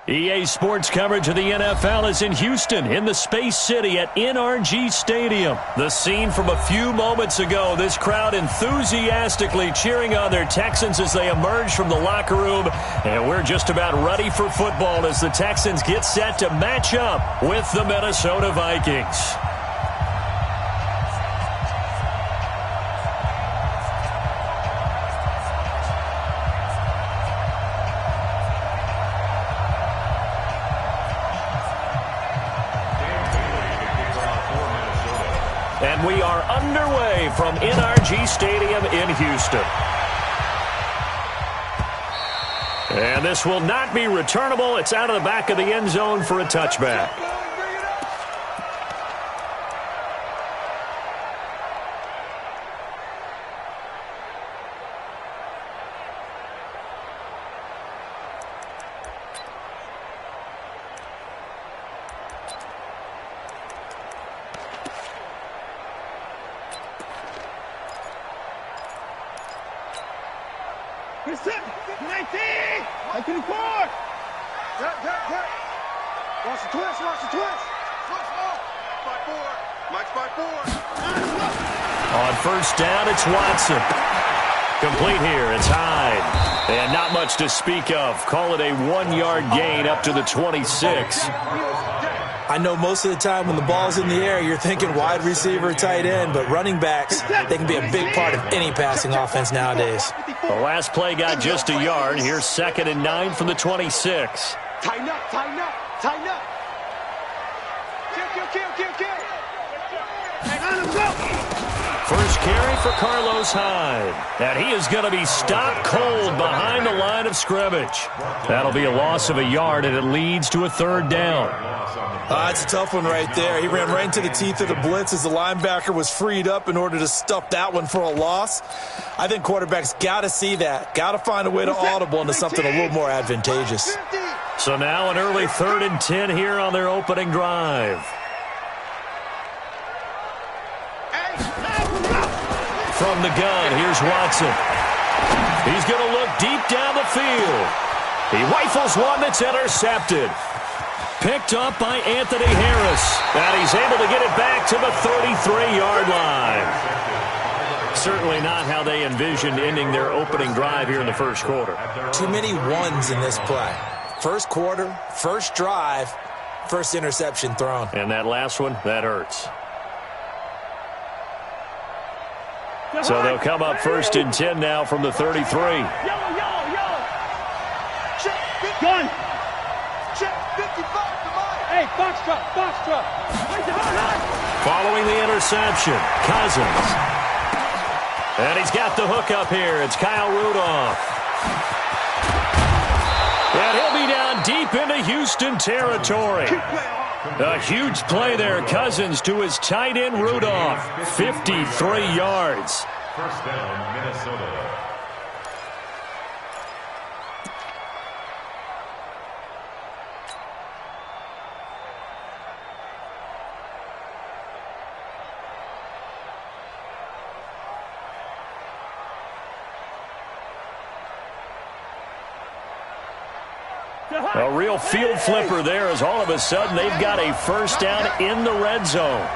EA Sports coverage of the NFL is in Houston, in the Space City at NRG Stadium. The scene from a few moments ago, this crowd enthusiastically cheering on their Texans as they emerge from the locker room. And we're just about ready for football as the Texans get set to match up with the Minnesota Vikings. And we are underway from NRG Stadium in Houston. And this will not be returnable. It's out of the back of the end zone for a touchback. On first down, it's Watson. Complete here, it's Hyde. And not much to speak of. Call it a 1-yard gain up to the 26. I know most of the time when the ball's in the air, you're thinking wide receiver, tight end, but running backs, they can be a big part of any passing offense nowadays. The last play got just a yard. Here's 2nd and 9 from the 26. Tighten up, tighten up, tighten up. Kill. First carry for Carlos Hyde. And he is going to be stopped cold behind the line of scrimmage. That'll be a loss of a yard, and it leads to a 3rd down. It's a tough one right there. He ran right into the teeth of the blitz as the linebacker was freed up in order to stuff that one for a loss. I think quarterbacks got to see that. Got to find a way to audible into something a little more advantageous. So now an early 3rd and 10 here on their opening drive. From the gun, here's Watson. He's going to look deep down the field. He rifles one that's intercepted. Picked up by Anthony Harris. And he's able to get it back to the 33-yard line. Certainly not how they envisioned ending their opening drive here in the first quarter. Too many ones in this play. First quarter, first drive, first interception thrown. And that last one, that hurts. So they'll come up 1st and 10 now from the 33. Gun. Check 55 to mine. Hey, box truck. Following the interception, Cousins. And he's got the hook up here. It's Kyle Rudolph. And he'll be down deep into Houston territory. A huge play there, Cousins to his tight end Rudolph. 53 yards. First down, Minnesota. A real field flipper there as all of a sudden they've got a first down in the red zone.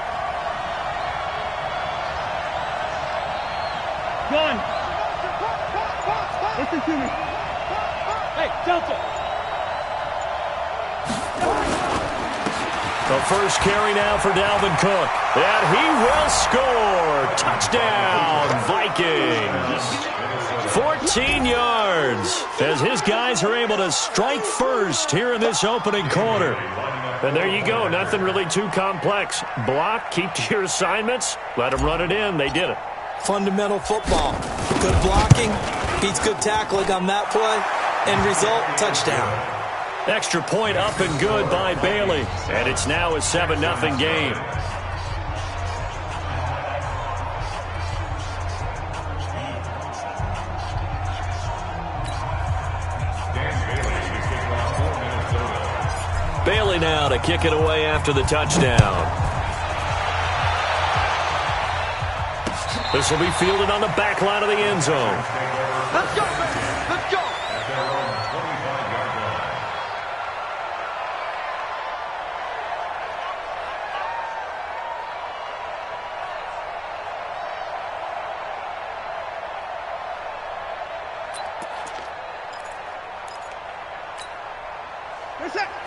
Gun. Listen to me. Hey, Delta. The first carry now for Dalvin Cook. And he will score. Touchdown, Vikings. 14 yards as his guys are able to strike first here in this opening quarter. And there you go. Nothing really too complex. Block, keep to your assignments, let them run it in. They did it. Fundamental football. Good blocking beats good tackling on that play. End result, touchdown. Extra point up and good by Bailey. And it's now a 7-0 game. Bailey now to kick it away after the touchdown. This will be fielded on the back line of the end zone. Let's go, baby. Let's go.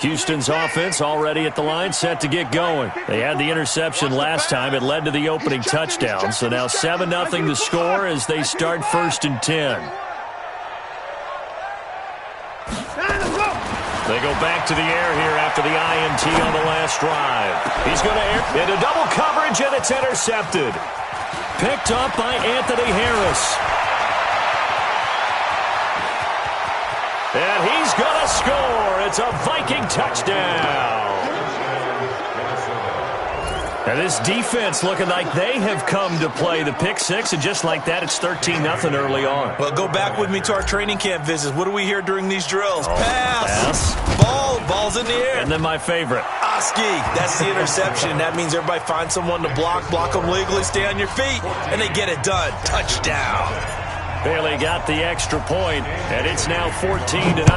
Houston's offense already at the line, set to get going. They had the interception last time. It led to the opening touchdown. So now 7-0 to score as they start 1st and 10. They go back to the air here after the INT on the last drive. He's going to air into double coverage, and it's intercepted. Picked up by Anthony Harris. And he's going to score. It's a Viking touchdown. And this defense looking like they have come to play the pick six, and just like that, it's 13-0 early on. Well, go back with me to our training camp visits. What do we hear during these drills? Pass. Ball's in the air. And then my favorite. Oski, that's the interception. That means everybody finds someone to block them legally, stay on your feet, and they get it done. Touchdown. Bailey got the extra point, and it's now 14-0.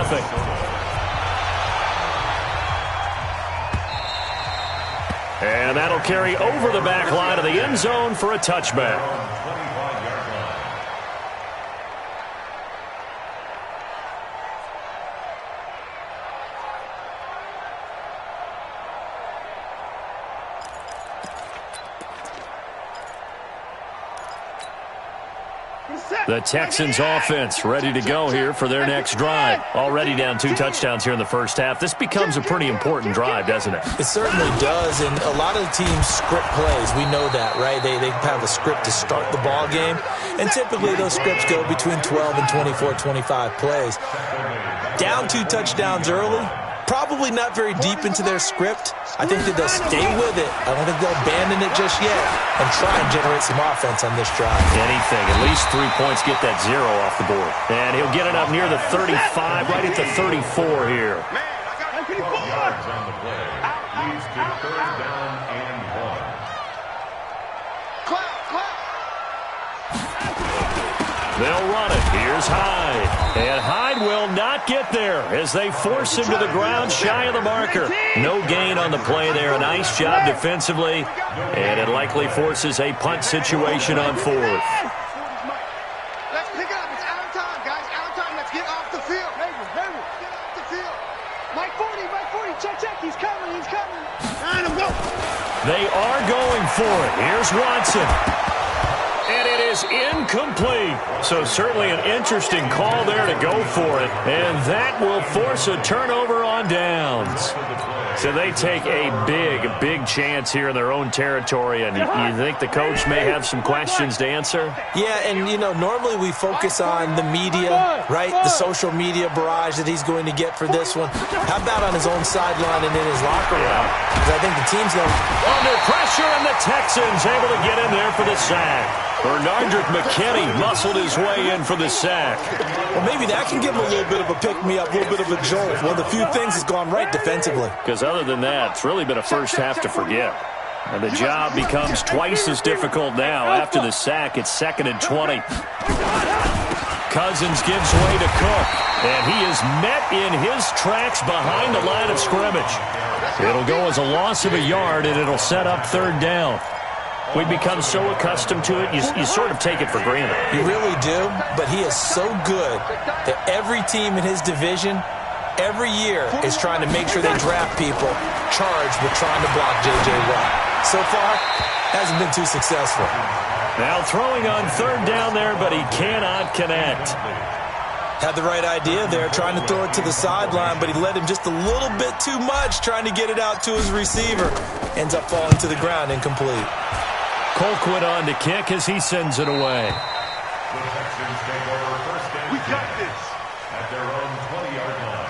And that'll carry over the back line of the end zone for a touchback. The Texans offense ready to go here for their next drive. Already down 2 touchdowns here in the first half. This becomes a pretty important drive, doesn't it? It certainly does, and a lot of the teams script plays. We know that, right? They have a script to start the ball game, and typically those scripts go between 12 and 24, 25 plays. Down 2 touchdowns early, probably not very deep into their script. I think that they'll stay with it. I don't think they'll abandon it just yet and try and generate some offense on this drive. Anything. At least 3 points, get that 0 off the board. And he'll get it up near the 35, right at the 34 here. Yards on the play. Leads to 3rd down and 1. They'll run it. Here's Hyde. And Hyde will not get there as they force him to the ground shy of the marker. No gain on the play there. A nice job defensively. And it likely forces a punt situation on 4th. Let's pick it up. It's out of time, guys. Out of time. Let's get off the field. Get off the field. Mike 40. Check. He's coming. Let him go. They are going for it. Here's Watson. And it is incomplete. So certainly an interesting call there to go for it. And that will force a turnover on downs. So they take a big chance here in their own territory. And you think the coach may have some questions to answer? Yeah, and, normally we focus on the media, right? The social media barrage that he's going to get for this one. How about on his own sideline and in his locker room? Because I think the team's going under pressure, and the Texans able to get in there for the sack. Bernardrick McKinney muscled his way in for the sack. Well, maybe that can give him a little bit of a pick-me-up, a little bit of a jolt. One of the few things has gone right defensively. Because other than that, it's really been a first half to forget. And the job becomes twice as difficult now. After the sack, it's 2nd and 20. Cousins gives way to Cook. And he is met in his tracks behind the line of scrimmage. It'll go as a loss of a yard, and it'll set up 3rd down. We become so accustomed to it, you sort of take it for granted. You really do, but he is so good that every team in his division, every year, is trying to make sure they draft people charged with trying to block J.J. Watt. So far, hasn't been too successful. Now throwing on 3rd down there, but he cannot connect. Had the right idea there, trying to throw it to the sideline, but he led him just a little bit too much, trying to get it out to his receiver. Ends up falling to the ground, incomplete. Colquitt on to kick as he sends it away. The Texans take over 1st and 10. We got this. At their own 20-yard line.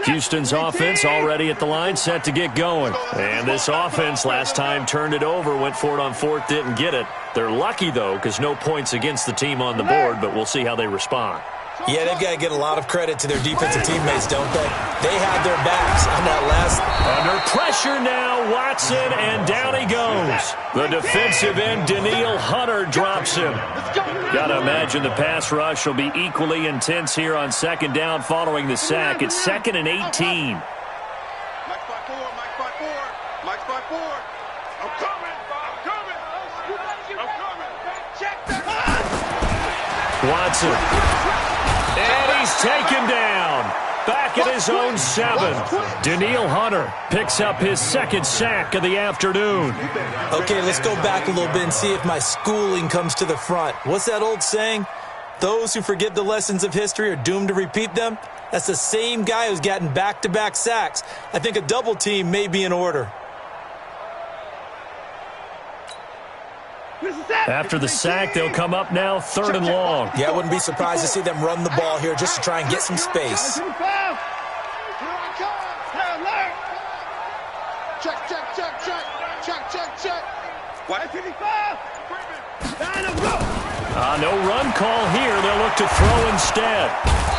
Houston's offense already at the line, set to get going. And this offense last time turned it over, went for it on 4th, didn't get it. They're lucky, though, because no points against the team on the board, but we'll see how they respond. Yeah, they've got to get a lot of credit to their defensive teammates, don't they? They had their backs on that last. Under pressure now, Watson, and down he goes. The defensive end, Danielle Hunter, drops him. Got to imagine the pass rush will be equally intense here on second down following the sack. It's 2nd and 18. Mike 5-4, Mike 5-4, Mike 5-4. I'm coming, I'm coming. Check that. Watson. And he's taken down. Back at his own 7. Danielle Hunter picks up his 2nd sack of the afternoon. Okay, let's go back a little bit and see if my schooling comes to the front. What's that old saying? Those who forget the lessons of history are doomed to repeat them. That's the same guy who's gotten back-to-back sacks. I think a double team may be in order. After the sack, they'll come up now 3rd and long. Yeah, I wouldn't be surprised to see them run the ball here just to try and get some space. Check. No run call here. They'll look to throw instead.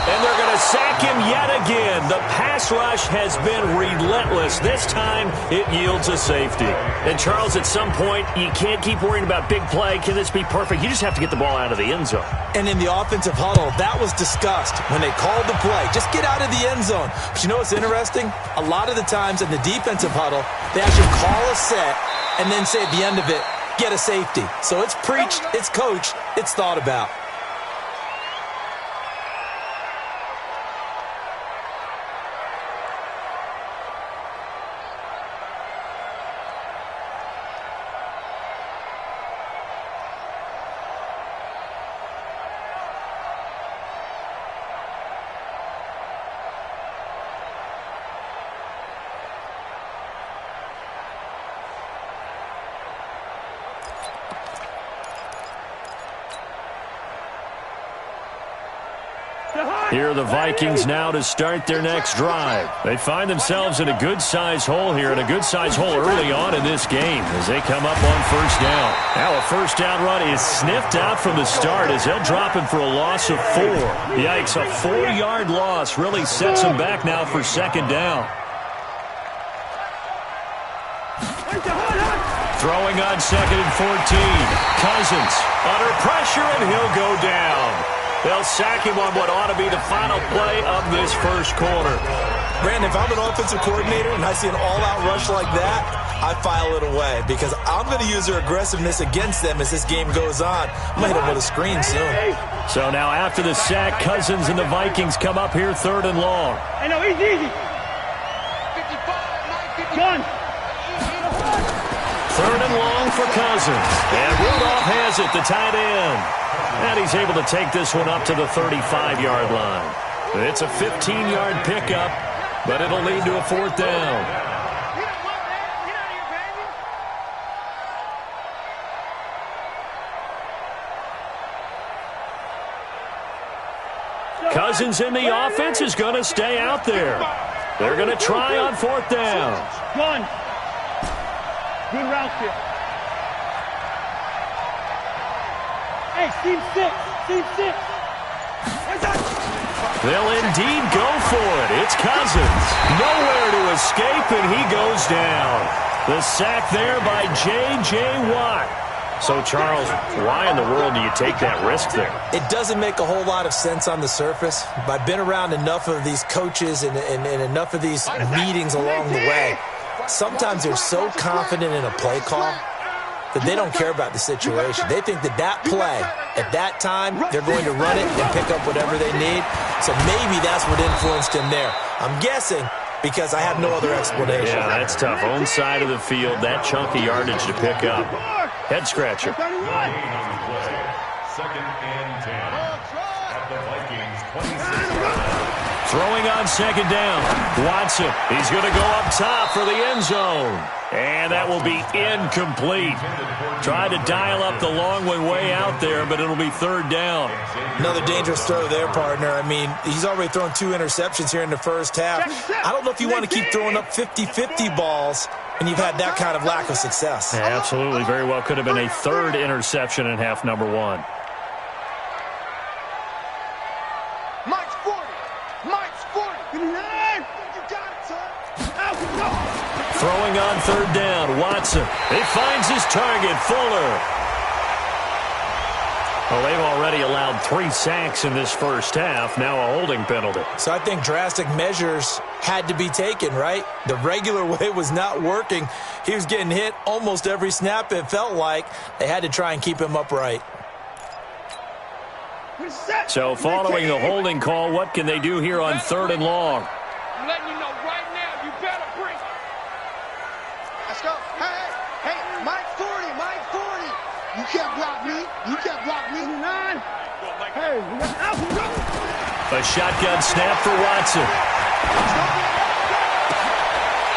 And they're going to sack him yet again. The pass rush has been relentless. This time, it yields a safety. And, Charles, at some point, you can't keep worrying about big play. Can this be perfect? You just have to get the ball out of the end zone. And in the offensive huddle, that was discussed when they called the play. Just get out of the end zone. But you know what's interesting? A lot of the times in the defensive huddle, they actually call a set and then say at the end of it, get a safety. So it's preached, it's coached, it's thought about. Here are the Vikings now to start their next drive. They find themselves in a good-sized hole here, and a good-sized hole early on in this game as they come up on 1st down. Now a 1st down run is sniffed out from the start as they'll drop him for a loss of 4. Yikes, a 4-yard loss really sets them back now for 2nd down. Throwing on 2nd and 14. Cousins under pressure, and he'll go down. They'll sack him on what ought to be the final play of this first quarter. Brandon, if I'm an offensive coordinator and I see an all-out rush like that, I file it away because I'm going to use their aggressiveness against them as this game goes on. I'm going to hit them with a screen soon. So now after the sack, Cousins and the Vikings come up here 3rd and long. Hey, no, easy. 55, Mike, 55. 3rd and long for Cousins. And Rudolph has it, the tight end. And he's able to take this one up to the 35-yard line. It's a 15-yard pickup, but it'll lead to a 4th down. Cousins in the offense is going to stay out there. They're going to try on 4th down. One. Good route here. Hey, Team 6. They'll indeed go for it. It's Cousins. Nowhere to escape, and he goes down. The sack there by J.J. Watt. So, Charles, why in the world do you take that risk there? It doesn't make a whole lot of sense on the surface. But I've been around enough of these coaches and enough of these meetings along the way. Sometimes they're so confident in a play call that they don't care about the situation. They think that play, at that time, they're going to run it and pick up whatever they need. So maybe that's what influenced him there. I'm guessing because I have no other explanation. Yeah, that's tough. Own side of the field, that chunk of yardage to pick up. Head scratcher. 2nd and 10 at the Vikings 26. Throwing on 2nd down. Watson, he's going to go up top for the end zone. And that will be incomplete. Tried to dial up the long way out there, but it'll be 3rd down. Another dangerous throw there, partner. I mean, he's already thrown 2 interceptions here in the first half. I don't know if you want to keep throwing up 50-50 balls and you've had that kind of lack of success. Yeah, absolutely. Very well could have been a 3rd interception in half number 1. Throwing on third down, Watson. He finds his target, Fuller. Well, they've already allowed 3 sacks in this first half, now a holding penalty. So I think drastic measures had to be taken, right? The regular way was not working. He was getting hit almost every snap, it felt like. They had to try and keep him upright. So following the holding call, what can they do here on third and long? I'm letting you know right now, you better bring it. Let's go. Hey, Mike 40. You can't block me. You can't block me. 9. Hey, we got out. A shotgun snap for Watson.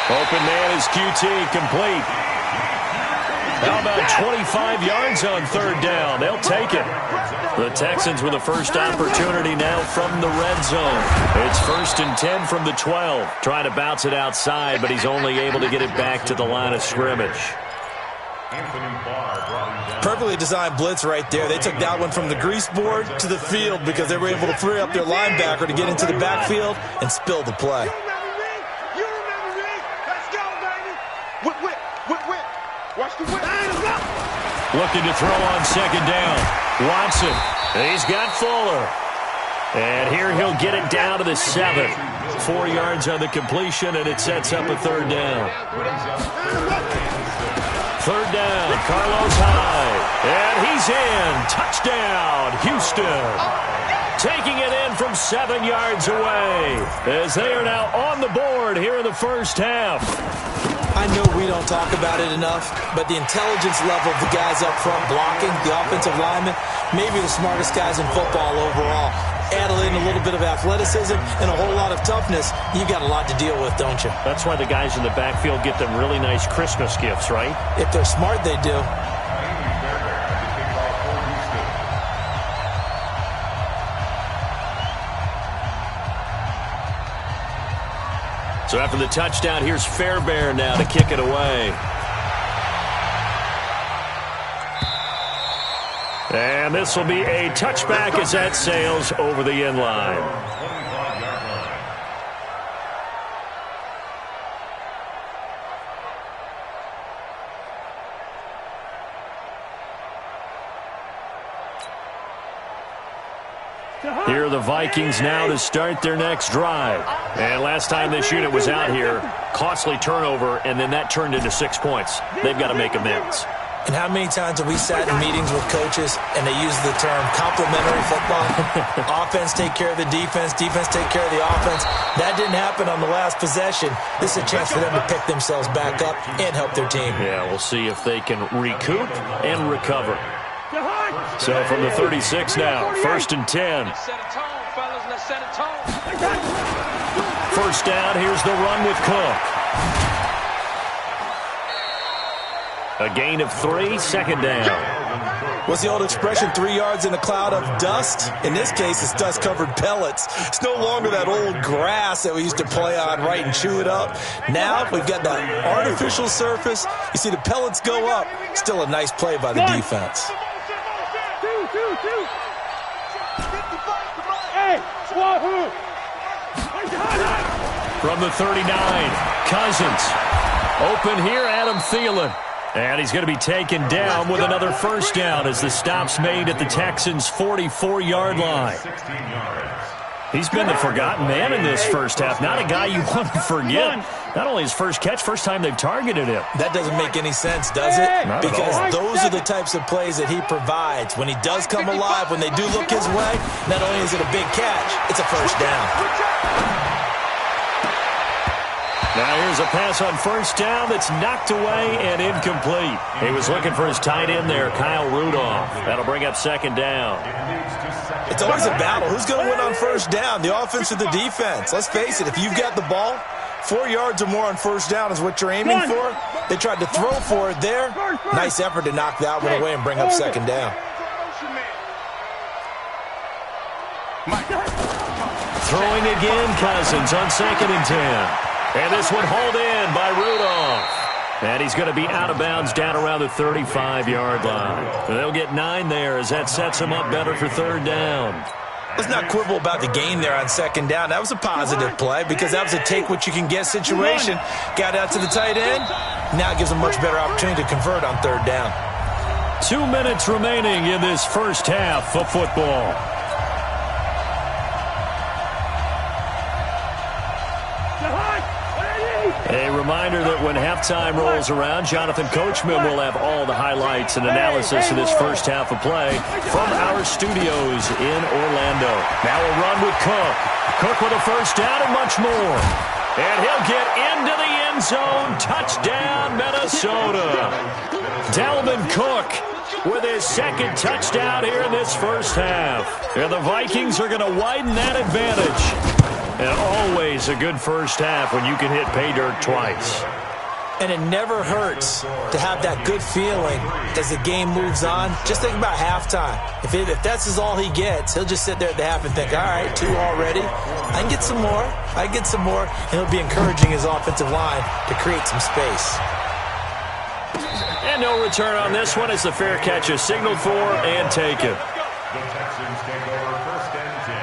Open man is QT, complete. How about 25 yards on third down? They'll take it. The Texans with the first opportunity now from the red zone. It's 1st and 10 from the 12. Trying to bounce it outside, but he's only able to get it back to the line of scrimmage. Perfectly designed blitz right there. They took that one from the grease board to the field because they were able to free up their linebacker to get into the backfield and spill the play. You remember me? Let's go, baby. Whip. Watch the whip. Looking to throw on second down. Watson. He's got Fuller. And here he'll get it down to the 7. 4 yards on the completion, and it sets up a third down. Third down, Carlos Hyde. And he's in. Touchdown, Houston. Taking it in from 7 yards away as they are now on the board here in the first half. I know we don't talk about it enough, but the intelligence level of the guys up front blocking, the offensive linemen, maybe the smartest guys in football overall. Add in a little bit of athleticism and a whole lot of toughness, you got a lot to deal with, don't you? That's why the guys in the backfield get them really nice Christmas gifts, right? If they're smart, they do. So after the touchdown, here's Fairbairn now to kick it away. And this will be a touchback as that sails over the end line. Here are the Vikings now to start their next drive. And last time this unit was out here, costly turnover, and then that turned into 6 points. They've got to make amends. And how many times have we sat in meetings with coaches and they use the term complementary football? Offense take care of the defense, defense take care of the offense. That didn't happen on the last possession. This is a chance for them to pick themselves back up and help their team. Yeah, we'll see if they can recoup and recover. So from the 36 now, 1st and 10. Let's set a tone, fellas. Let's set a tone. First down, here's the run with Cook. A gain of 3, second down. What's the old expression, 3 yards in a cloud of dust? In this case, it's dust-covered pellets. It's no longer that old grass that we used to play on, right, and chew it up. Now we've got that artificial surface. You see the pellets go up. Still a nice play by the defense. From the 39, Cousins. Open here, Adam Thielen. And he's going to be taken down with another first down as the stop's made at the Texans' 44-yard line. He's been the forgotten man in this first half. Not a guy you want to forget. Not only his first catch, first time they've targeted him. That doesn't make any sense, does it? Because those are the types of plays that he provides. When he does come alive, when they do look his way, not only is it a big catch, it's a first down. Now here's a pass on first down that's knocked away and incomplete. He was looking for his tight end there, Kyle Rudolph. That'll bring up second down. It's always a battle. Who's going to win on first down, the offense or the defense? Let's face it, if you've got the ball, 4 yards or more on first down is what you're aiming for. They tried to throw for it there. Nice effort to knock that one away and bring up second down. Throwing again, Cousins on 2nd and 10. And this one hauled in by Rudolph. And he's going to be out of bounds down around the 35-yard line. They'll get 9 there as that sets him up better for third down. Let's not quibble about the gain there on second down. That was a positive play because that was a take-what-you-can-get situation. Got out to the tight end. Now it gives them a much better opportunity to convert on third down. 2 minutes remaining in this first half of football. A reminder that when halftime rolls around, Jonathan Coachman will have all the highlights and analysis of this first half of play from our studios in Orlando. Now a run with Cook. Cook with a first down and much more. And he'll get into the end zone. Touchdown, Minnesota. Dalvin Cook with his second touchdown here in this first half. And the Vikings are going to widen that advantage. And always a good first half when you can hit pay dirt twice. And it never hurts to have that good feeling as the game moves on. Just think about halftime. If that's all he gets, he'll just sit there at the half and think, all right, 2 already. I can get some more. I can get some more. And he'll be encouraging his offensive line to create some space. And no return on this one as the fair catch is signaled for and taken. The Texans take over first and 10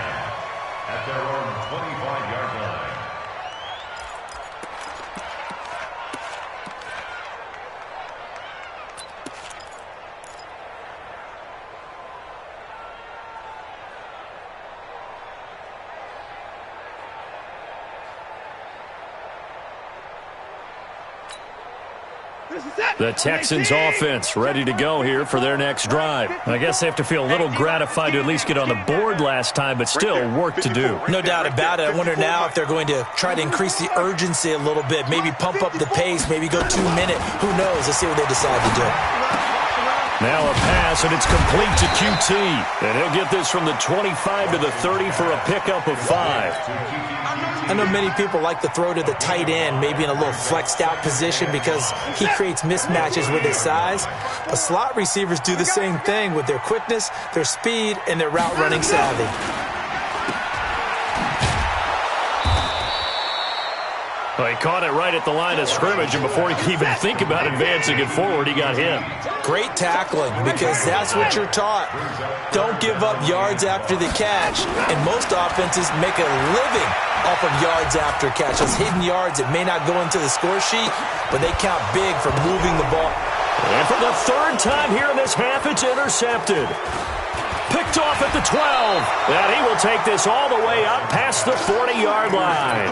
at their own 25-yard line. The Texans offense ready to go here for their next drive. I guess they have to feel a little gratified to at least get on the board last time, but still work to do. No doubt about it. I wonder now if they're going to try to increase the urgency a little bit, maybe pump up the pace, maybe go 2 minute. Who knows? Let's see what they decide to do. Now a pass, and it's complete to QT. And he'll get this from the 25 to the 30 for a pickup of 5. I know many people like to throw to the tight end, maybe in a little flexed out position because he creates mismatches with his size. But slot receivers do the same thing with their quickness, their speed, and their route running savvy. Well, he caught it right at the line of scrimmage, and before he could even think about advancing it forward, he got hit. Great tackling, because that's what you're taught. Don't give up yards after the catch, and most offenses make a living off of yards after catch. Those hidden yards that may not go into the score sheet, but they count big for moving the ball. And for the third time here in this half, it's intercepted. Picked off at the 12. And he will take this all the way up past the 40-yard line.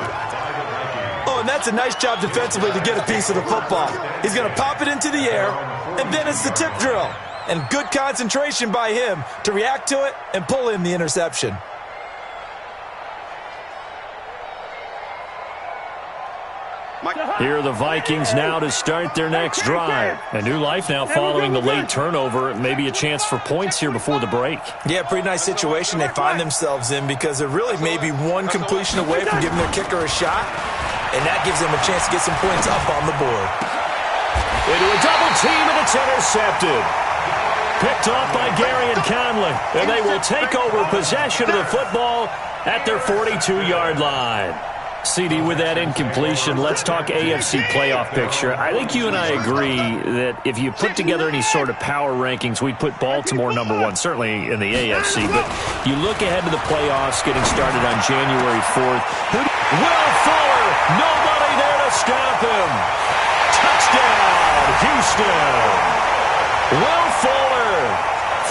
Oh, and that's a nice job defensively to get a piece of the football. He's going to pop it into the air, and then it's the tip drill. And good concentration by him to react to it and pull in the interception. Here are the Vikings now to start their next drive. A new life now following the late turnover. Maybe a chance for points here before the break. Yeah, pretty nice situation they find themselves in because they're really maybe one completion away from giving their kicker a shot. And that gives them a chance to get some points up on the board. Into a double team, and it's intercepted. Picked off by Gary and Conley. And they will take over possession of the football at their 42-yard line. CD, with that incompletion, let's talk AFC playoff picture. I think you and I agree that if you put together any sort of power rankings, we'd put Baltimore #1, certainly in the AFC. But you look ahead to the playoffs getting started on January 4th. Will Fuller, nobody there to stop him. Touchdown, Houston. Will Fuller,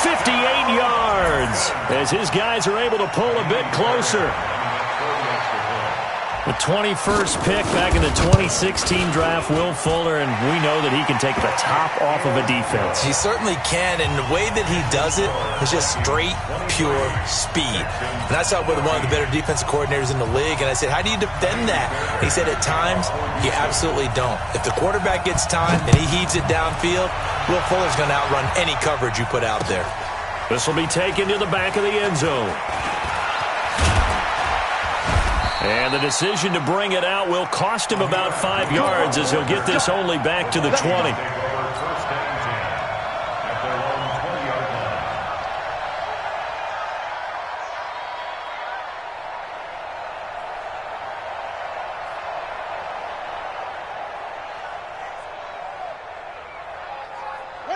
58 yards, as his guys are able to pull a bit closer. The 21st pick back in the 2016 draft, Will Fuller, and we know that he can take the top off of a defense. He certainly can, and the way that he does it is just straight, pure speed. And I saw it with one of the better defensive coordinators in the league, and I said, how do you defend that? And he said, at times, you absolutely don't. If the quarterback gets time and he heaves it downfield, Will Fuller's going to outrun any coverage you put out there. This will be taken to the back of the end zone. And the decision to bring it out will cost him about 5 yards as he'll get this only back to the 20.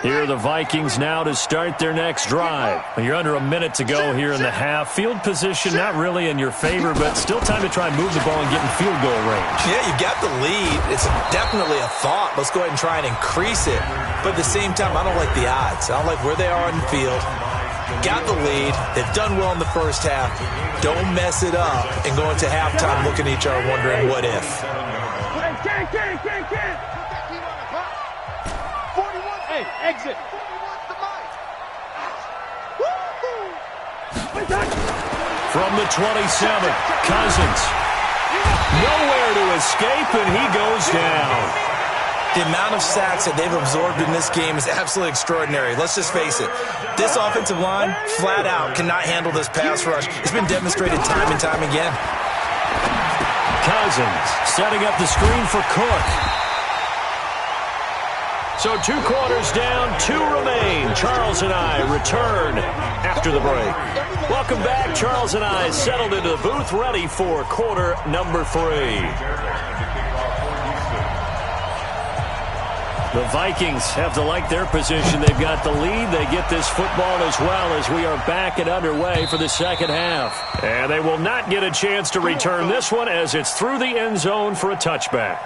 Here are the Vikings now to start their next drive. You're under a minute to go here in the half. Field position not really in your favor, but still time to try and move the ball and get in field goal range. Yeah, you got the lead. It's definitely a thought. Let's go ahead and try and increase it. But at the same time, I don't like the odds. I don't like where they are on the field. Got the lead. They've done well in the first half. Don't mess it up and go into halftime looking at each other wondering what if. Hey, exit. From the 27, Cousins. Nowhere to escape, and he goes down. The amount of sacks that they've absorbed in this game is absolutely extraordinary. Let's just face it. This offensive line, flat out, cannot handle this pass rush. It's been demonstrated time and time again. Cousins setting up the screen for Cook. So 2 quarters down, 2 remain. Charles and I return after the break. Welcome back. Charles and I settled into the booth, ready for quarter number 3. The Vikings have to like their position. They've got the lead. They get this football as well as we are back and underway for the second half. And they will not get a chance to return this one as it's through the end zone for a touchback.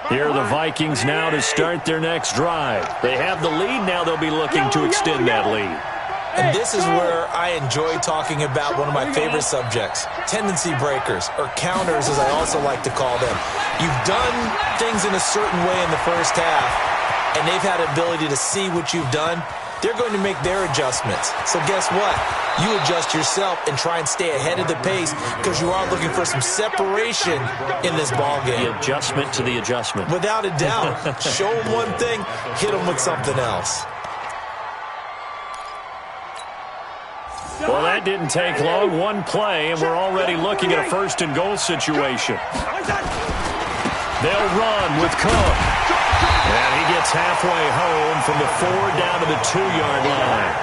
Here are the Vikings now to start their next drive. They have the lead. Now they'll be looking to extend that lead. And this is where I enjoy talking about one of my favorite subjects, tendency breakers, or counters as I also like to call them. You've done things in a certain way in the first half, and they've had the ability to see what you've done. They're going to make their adjustments. So guess what? You adjust yourself and try and stay ahead of the pace because you are looking for some separation in this ball game. The adjustment to the adjustment. Without a doubt. Show them one thing, hit them with something else. Well, that didn't take long. One play, and we're already looking at a first-and-goal situation. They'll run with Cook. And he gets halfway home from the 4 down to the 2-yard line.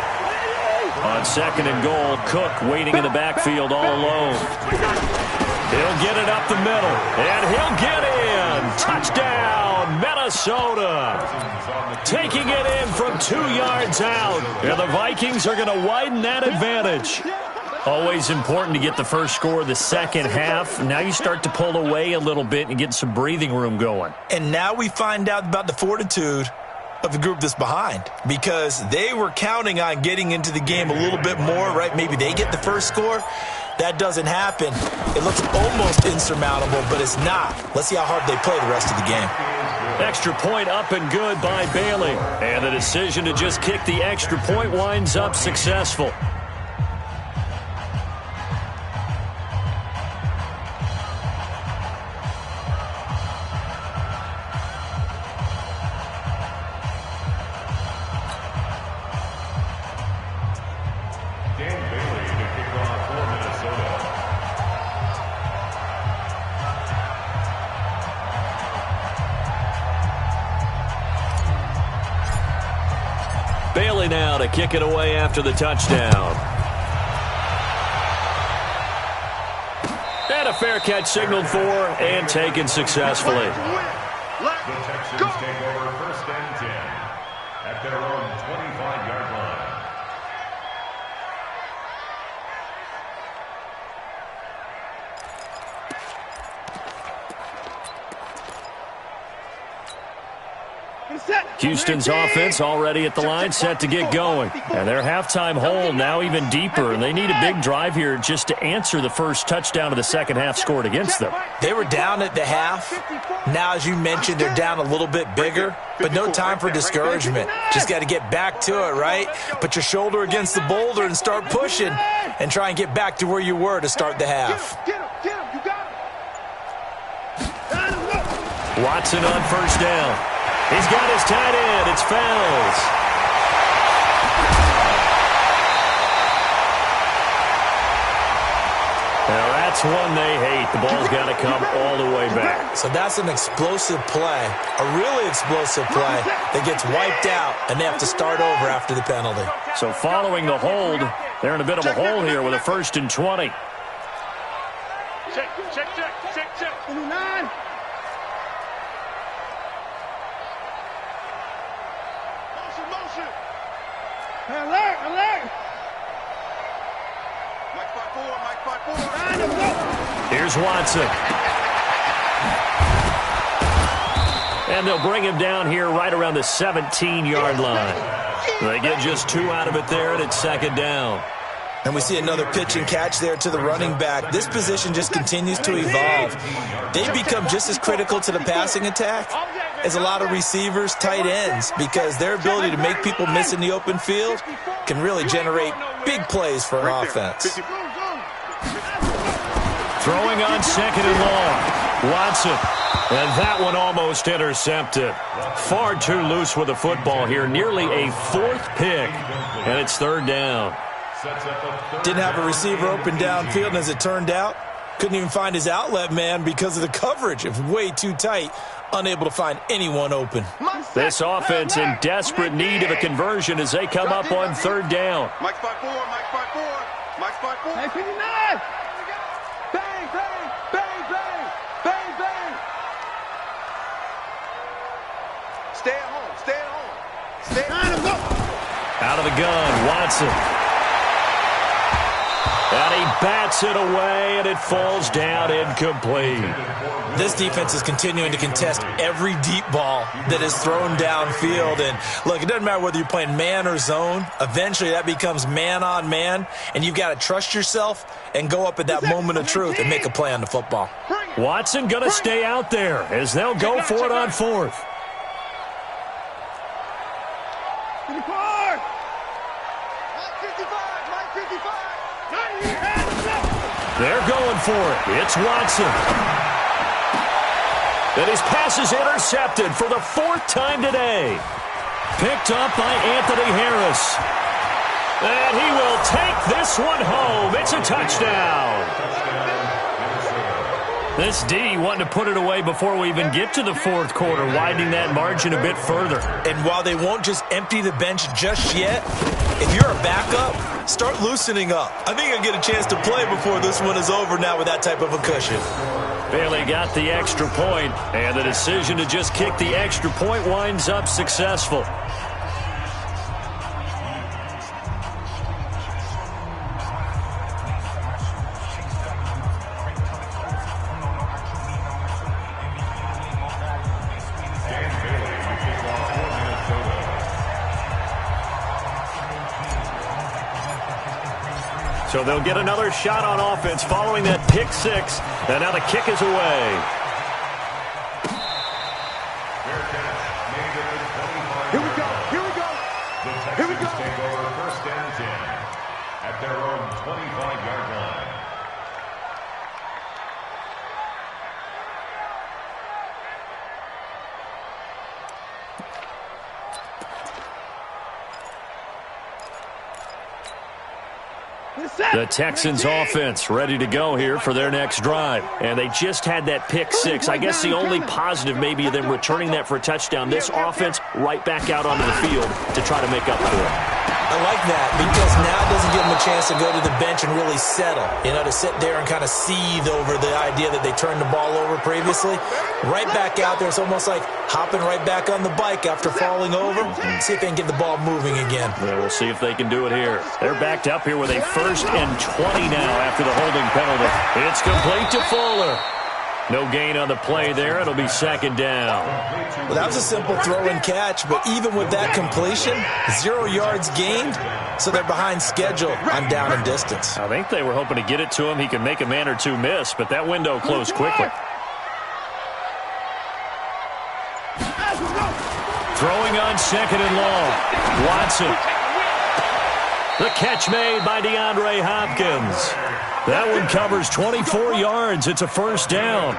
On second and goal, Cook waiting in the backfield all alone. He'll get it up the middle, and he'll get in. Touchdown, Minnesota. Taking it in from 2 yards out. And the Vikings are going to widen that advantage. Always important to get the first score of the second half. Now you start to pull away a little bit and get some breathing room going. And now we find out about the fortitude of the group that's behind, because they were counting on getting into the game a little bit more, right? Maybe they get the first score. That doesn't happen. It looks almost insurmountable, but it's not. Let's see how hard they play the rest of the game. Extra point up and good by Bailey. And the decision to just kick the extra point winds up successful. Bailey now to kick it away after the touchdown. And a fair catch signaled for and taken successfully. The Texans take over first and 10 at their own 25-yard line. Houston's offense already at the line, set to get going. And their halftime hole now even deeper, and they need a big drive here just to answer the first touchdown of the second half scored against them. They were down at the half. Now, as you mentioned, they're down a little bit bigger, but no time for discouragement. Just got to get back to it, right? Put your shoulder against the boulder and start pushing and try and get back to where you were to start the half. Watson on first down. He's got his tight end. It's Fells. That's one they hate. The ball's got to come all the way back. So that's an explosive play, a really explosive play that gets wiped out, and they have to start over after the penalty. So following the hold, they're in a bit of a hole here with a 1st and 20. Check. 29. Motion. Hey, alert. Mike 5-4. Here's Watson. And they'll bring him down here right around the 17-yard line. They get just 2 out of it there, and it's 2nd down. And we see another pitch and catch there to the running back. This position just continues to evolve. They've become just as critical to the passing attack as a lot of receivers, tight ends, because their ability to make people miss in the open field can really generate big plays for an offense. Throwing on 2nd and long. Watson. And that one almost intercepted. Far too loose with the football here. Nearly a 4th pick. And it's 3rd down. Didn't have a receiver open downfield, and as it turned out, couldn't even find his outlet man because of the coverage. It was way too tight, unable to find anyone open. This offense in desperate need of a conversion as they come up on 3rd down. Mike 5-4. Hey, 59. Bang. Stay at home. Out of the gun, Watson. And he bats it away, and it falls down incomplete. This defense is continuing to contest every deep ball that is thrown downfield. And look, it doesn't matter whether you're playing man or zone. Eventually, that becomes man on man, and you've got to trust yourself and go up at that moment of truth and make a play on the football. Watson going to stay out there as they'll go for it on 4th. They're going for it. It's Watson. And his pass is intercepted for the 4th time today. Picked up by Anthony Harris. And he will take this one home. It's a touchdown. This D wanting to put it away before we even get to the 4th quarter, widening that margin a bit further. And while they won't just empty the bench just yet, if you're a backup, start loosening up. I think I'll get a chance to play before this one is over now with that type of a cushion. Bailey got the extra point, and the decision to just kick the extra point winds up successful. So they'll get another shot on offense following that pick 6. And now the kick is away. Here we go. The Texans take over 1st and 10 at their own 25-yard line. The Texans offense ready to go here for their next drive. And they just had that pick 6. I guess the only positive maybe of them returning that for a touchdown. This offense right back out onto the field to try to make up for it. I like that because now it doesn't give them a chance to go to the bench and really settle. You know, to sit there and kind of seethe over the idea that they turned the ball over previously. Right back out there. It's almost like hopping right back on the bike after falling over. See if they can get the ball moving again. Well, we'll see if they can do it here. They're backed up here with a 1st and 20 now after the holding penalty. It's complete to Fuller. No gain on the play there. It'll be 2nd down. Well, that was a simple throw and catch, but even with that completion, 0 yards gained, so they're behind schedule on down and distance. I think they were hoping to get it to him. He could make a man or two miss, but that window closed quickly. Throwing on 2nd and long. Watson. The catch made by DeAndre Hopkins. That one covers 24 yards. It's a 1st down.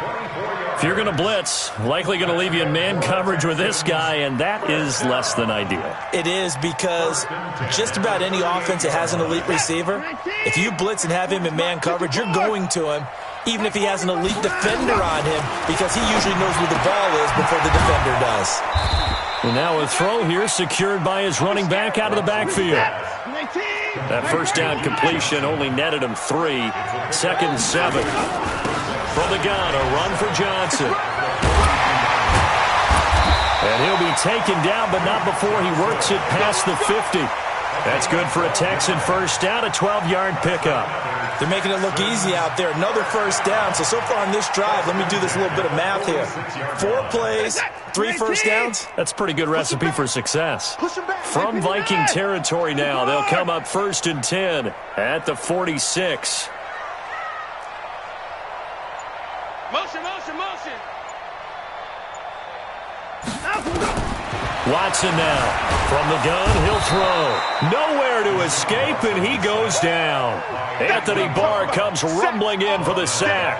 If you're going to blitz, likely going to leave you in man coverage with this guy, and that is less than ideal. It is, because just about any offense that has an elite receiver, if you blitz and have him in man coverage, you're going to him, even if he has an elite defender on him, because he usually knows where the ball is before the defender does. And now a throw here secured by his running back out of the backfield. That first down completion only netted him 3. 2nd and 7. From the gun, a run for Johnson. And he'll be taken down, but not before he works it past the 50. That's good for a Texan first down, a 12-yard pickup. They're making it look easy out there. Another first down. So far on this drive, let me do this little bit of math here. 4 plays, 3 first downs. That's a pretty good recipe for success. From Viking territory now, they'll come up 1st and 10 at the 46. Motion, motion, motion. Watson now. From the gun, he'll throw. Nowhere to escape, and he goes down. Anthony Barr comes rumbling in for the sack.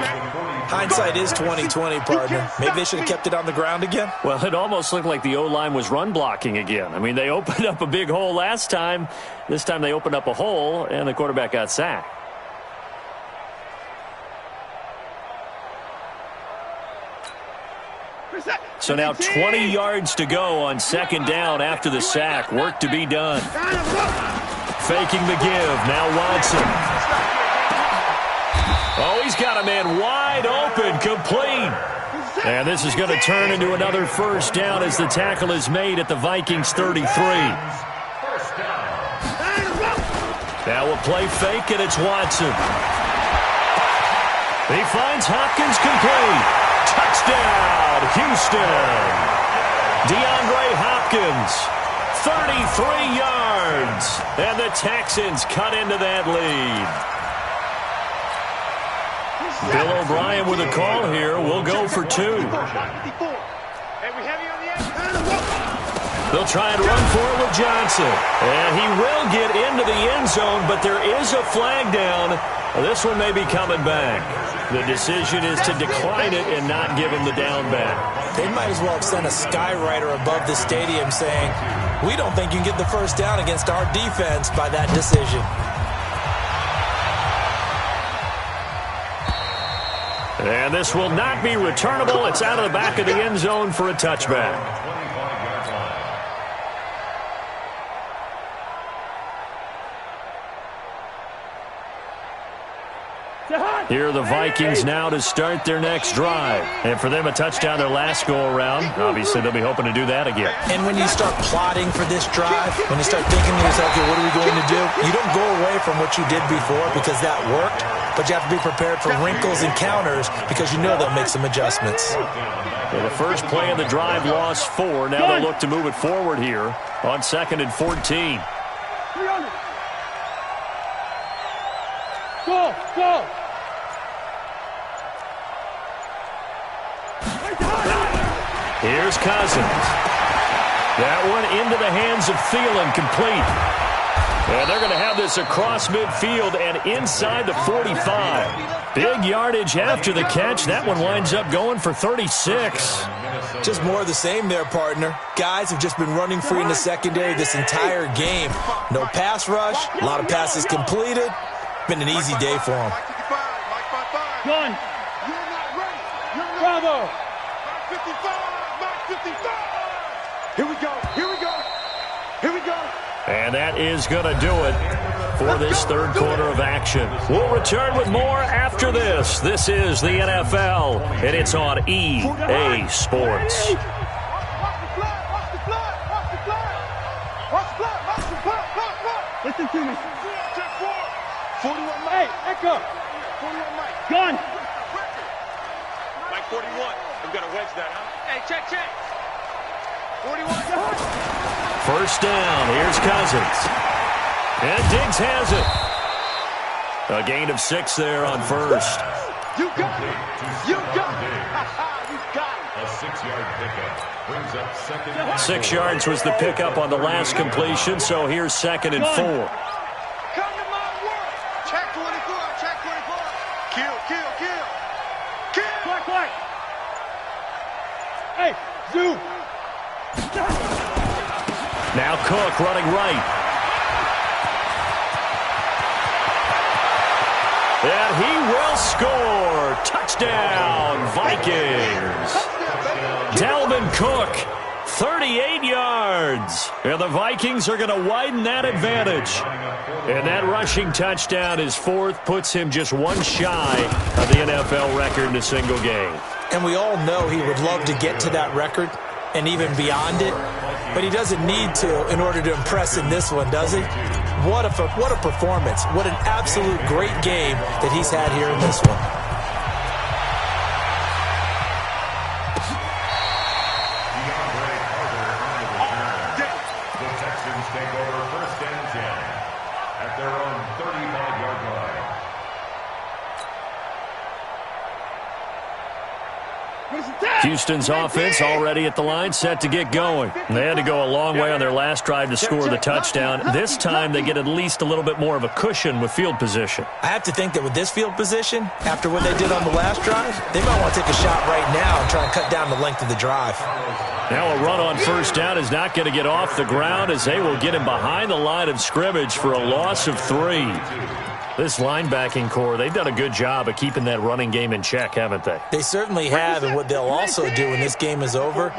Hindsight is 20/20, partner. Maybe they should have kept it on the ground again. Well, it almost looked like the O-line was run blocking again. I mean, they opened up a big hole last time. This time they opened up a hole, and the quarterback got sacked. So now 20 yards to go on 2nd down after the sack. Work to be done. Faking the give. Now Watson. Oh, he's got a man wide open. Complete. And this is going to turn into another first down as the tackle is made at the Vikings 33. Now a play fake, and it's Watson. He finds Hopkins complete. Touchdown, Houston. DeAndre Hopkins, 33 yards. And the Texans cut into that lead. Bill O'Brien with a call here. We'll go for 2. They'll try and run for it with Johnson. And he will get into the end zone, but there is a flag down. This one may be coming back. The decision is to decline it and not give him the down back. They might as well have sent a skywriter above the stadium saying, we don't think you can get the first down against our defense by that decision. And this will not be returnable. It's out of the back of the end zone for a touchback. Here are the Vikings now to start their next drive. And for them, a touchdown their last go-around. Obviously, they'll be hoping to do that again. And when you start plotting for this drive, when you start thinking to yourself, okay, what are we going to do? You don't go away from what you did before because that worked, but you have to be prepared for wrinkles and counters because you know they'll make some adjustments. Well, the first play of the drive lost 4. Now they'll look to move it forward here on 2nd and 14. Go, go. Here's Cousins. That one into the hands of Thielen, complete. And they're going to have this across midfield and inside the 45. Big yardage after the catch. That one winds up going for 36. Just more of the same there, partner. Guys have just been running free in the secondary this entire game. No pass rush, a lot of passes completed. Been an easy day for them. Gun. Bravo. Here we go. Here we go. Here we go. And that is going to do it for this third quarter of action. We'll return with more after this. This is the NFL, and it's on EA Sports. Listen to me. 41 Mike. Hey, Echo. 41 Mike. Gun. Mike 41. We've got to wedge that, huh? Hey, check. 41. First down. Here's Cousins. And Diggs has it. A gain of 6 there on first. You got it. You got it. You got it. A 6-yard pickup brings up 2nd and 6 yards was the pickup on the last completion, so here's 2nd and 4. Come to my world. Check 24. Check 24. Kill. Quick. do. Now Cook running right. And he will score. Touchdown, Vikings. Dalvin Cook, 38 yards. And the Vikings are going to widen that advantage. And that rushing touchdown, his fourth, puts him just one shy of the NFL record in a single game. And we all know he would love to get to that record and even beyond it, but he doesn't need to in order to impress in this one, does he? What a performance. What an absolute great game that he's had here in this one. The Texans take over 1st and 10 at their own 35-yard line. Houston's offense already at the line, set to get going. They had to go a long way on their last drive to score the touchdown. This time they get at least a little bit more of a cushion with field position. I have to think that with this field position, after what they did on the last drive, they might want to take a shot right now and try and cut down the length of the drive. Now a run on 1st down is not going to get off the ground as they will get him behind the line of scrimmage for a loss of 3. This linebacking core, they've done a good job of keeping that running game in check, haven't they? They certainly have, and what they'll also do when this game is over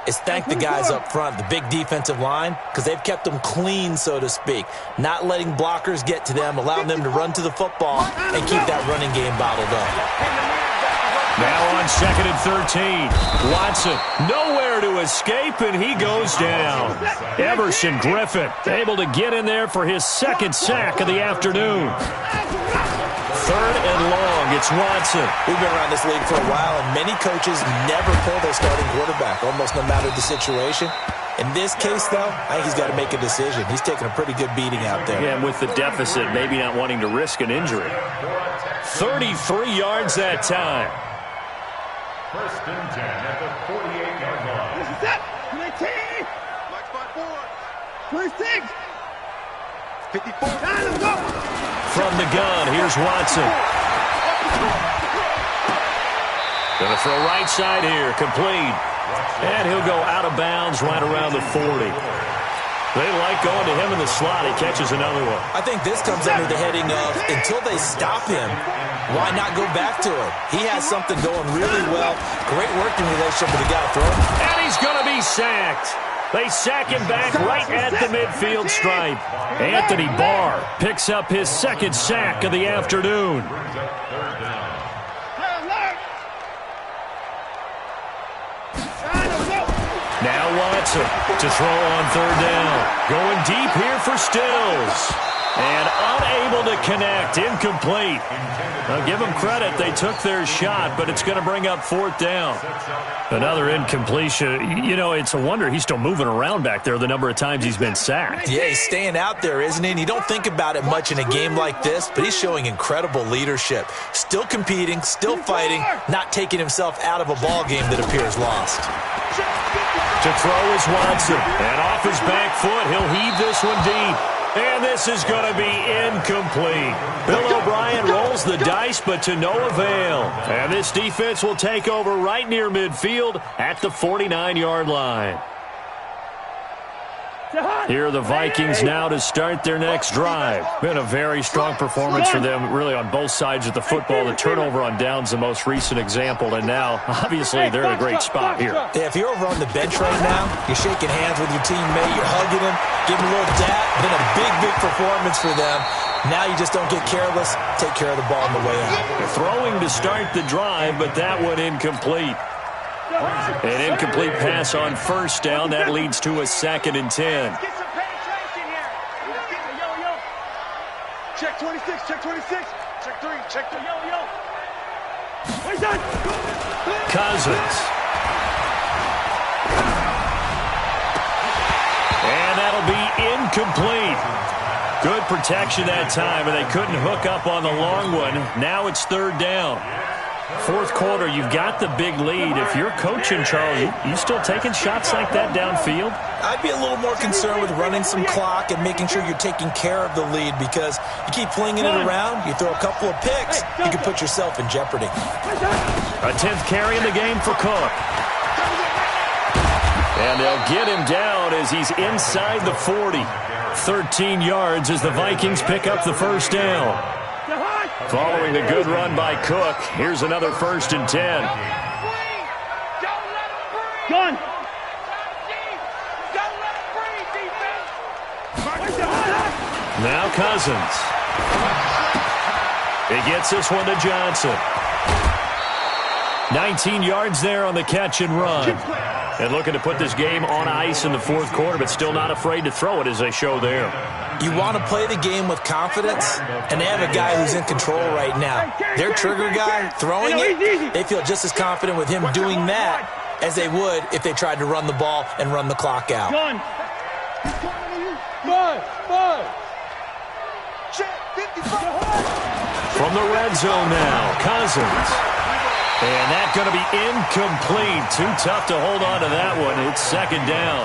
is thank the guys up front, the big defensive line, because they've kept them clean, so to speak, not letting blockers get to them, allowing them to run to the football and keep that running game bottled up. Now on 2nd and 13, Watson nowhere to escape, and he goes down. Everson Griffin able to get in there for his 2nd sack of the afternoon. 3rd and long, it's Watson. We've been around this league for a while, and many coaches never pull their starting quarterback, almost no matter the situation. In this case, though, I think he's got to make a decision. He's taking a pretty good beating out there. Yeah, and with the deficit, maybe not wanting to risk an injury. 33 yards that time. 1st and 10 at the 48-yard line. This is it. 19. Black spot 4. 26. 54. Let's go. From the gun, here's Watson. Gonna throw right side here, complete. And he'll go out of bounds right around the 40. They like going to him in the slot. He catches another one. I think this comes under the heading of, until they stop him, why not go back to it? He has something going really well. Great working relationship with the guy throwing. And he's going to be sacked. They sack him back right at the midfield stripe. Anthony Barr picks up his 2nd sack of the afternoon. Now Watson to throw on 3rd down. Going deep here for Stills. And unable to connect. Incomplete. Now give them credit. They took their shot, but it's going to bring up 4th down. Another incompletion. You know, it's a wonder he's still moving around back there the number of times he's been sacked. Yeah, he's staying out there, isn't he? And you don't think about it much in a game like this, but he's showing incredible leadership. Still competing, still fighting, not taking himself out of a ball game that appears lost. To throw is Watson. And off his back foot, he'll heave this one deep. And this is going to be incomplete. Bill O'Brien rolls the dice, but to no avail. And this defense will take over right near midfield at the 49-yard line. Here are the Vikings now to start their next drive. Been a very strong performance for them, really, on both sides of the football. The turnover on downs the most recent example, and now, obviously, they're in a great spot here. Yeah, if you're over on the bench right now, you're shaking hands with your teammate, you're hugging him, giving him a little dap. Been a big, big performance for them. Now you just don't get careless. Take care of the ball on the way out. Throwing to start the drive, but that one incomplete. An incomplete pass on 1st down. That leads to a 2nd and 10. Get some penetration here. Yo. Check 26. Check 26. Check 3. Check 3. Yo. Where's that? Cousins. And that'll be incomplete. Good protection that time, and they couldn't hook up on the long one. Now it's 3rd down. 4th quarter, you've got the big lead. If you're coaching, Charles, you still taking shots like that downfield? I'd be a little more concerned with running some clock and making sure you're taking care of the lead, because you keep flinging it around, you throw a couple of picks, you can put yourself in jeopardy. A 10th carry in the game for Cook. And they'll get him down as he's inside the 40. 13 yards as the Vikings pick up the first down. Following the good run by Cook, here's another 1st and 10. Gun. Now Cousins. He gets this one to Johnson. 19 yards there on the catch and run. And looking to put this game on ice in the 4th quarter, but still not afraid to throw it as they show there. You want to play the game with confidence, and they have a guy who's in control right now. Their trigger guy, throwing it, they feel just as confident with him doing that as they would if they tried to run the ball and run the clock out. From the red zone now, Cousins. And that's going to be incomplete. Too tough to hold on to that one. It's 2nd down.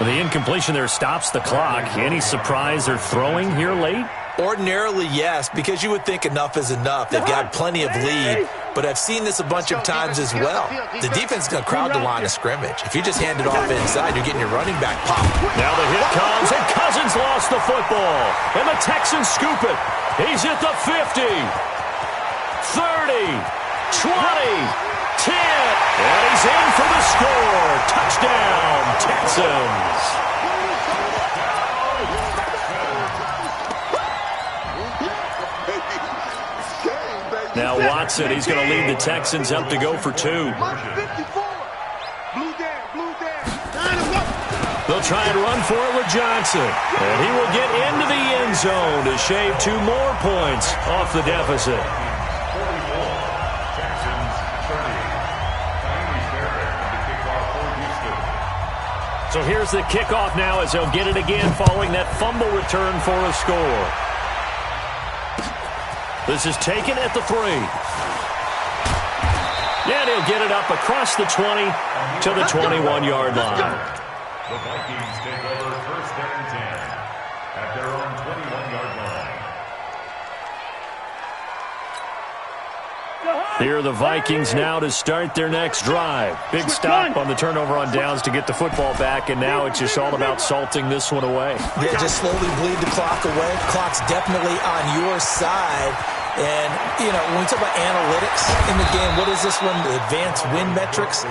The incompletion there stops the clock. Any surprise they're throwing here late? Ordinarily, yes, because you would think enough is enough. They've got plenty of lead, but I've seen this a bunch of times as well. The defense is going to crowd the line of scrimmage. If you just hand it off inside, you're getting your running back pop. Now the hit comes, and Cousins lost the football. And the Texans scoop it. He's at the 50, 30, 20, 10, and he's in for the score. Touchdown, Texans. Now Watson, he's going to lead the Texans up to go for 2. They'll try and run for it with Johnson. And he will get into the end zone to shave 2 more points off the deficit. So here's the kickoff now as they'll get it again following that fumble return for a score. This is taken at the 3. And he'll get it up across the 20 to the 21-yard line. The Vikings take over 1st and 10 at their own 21-yard line. Here are the Vikings now to start their next drive. Big stop on the turnover on downs to get the football back, and now it's just all about salting this one away. Yeah, just slowly bleed the clock away. Clock's definitely on your side. And, you know, when we talk about analytics in the game, what is this one? The advanced win metrics?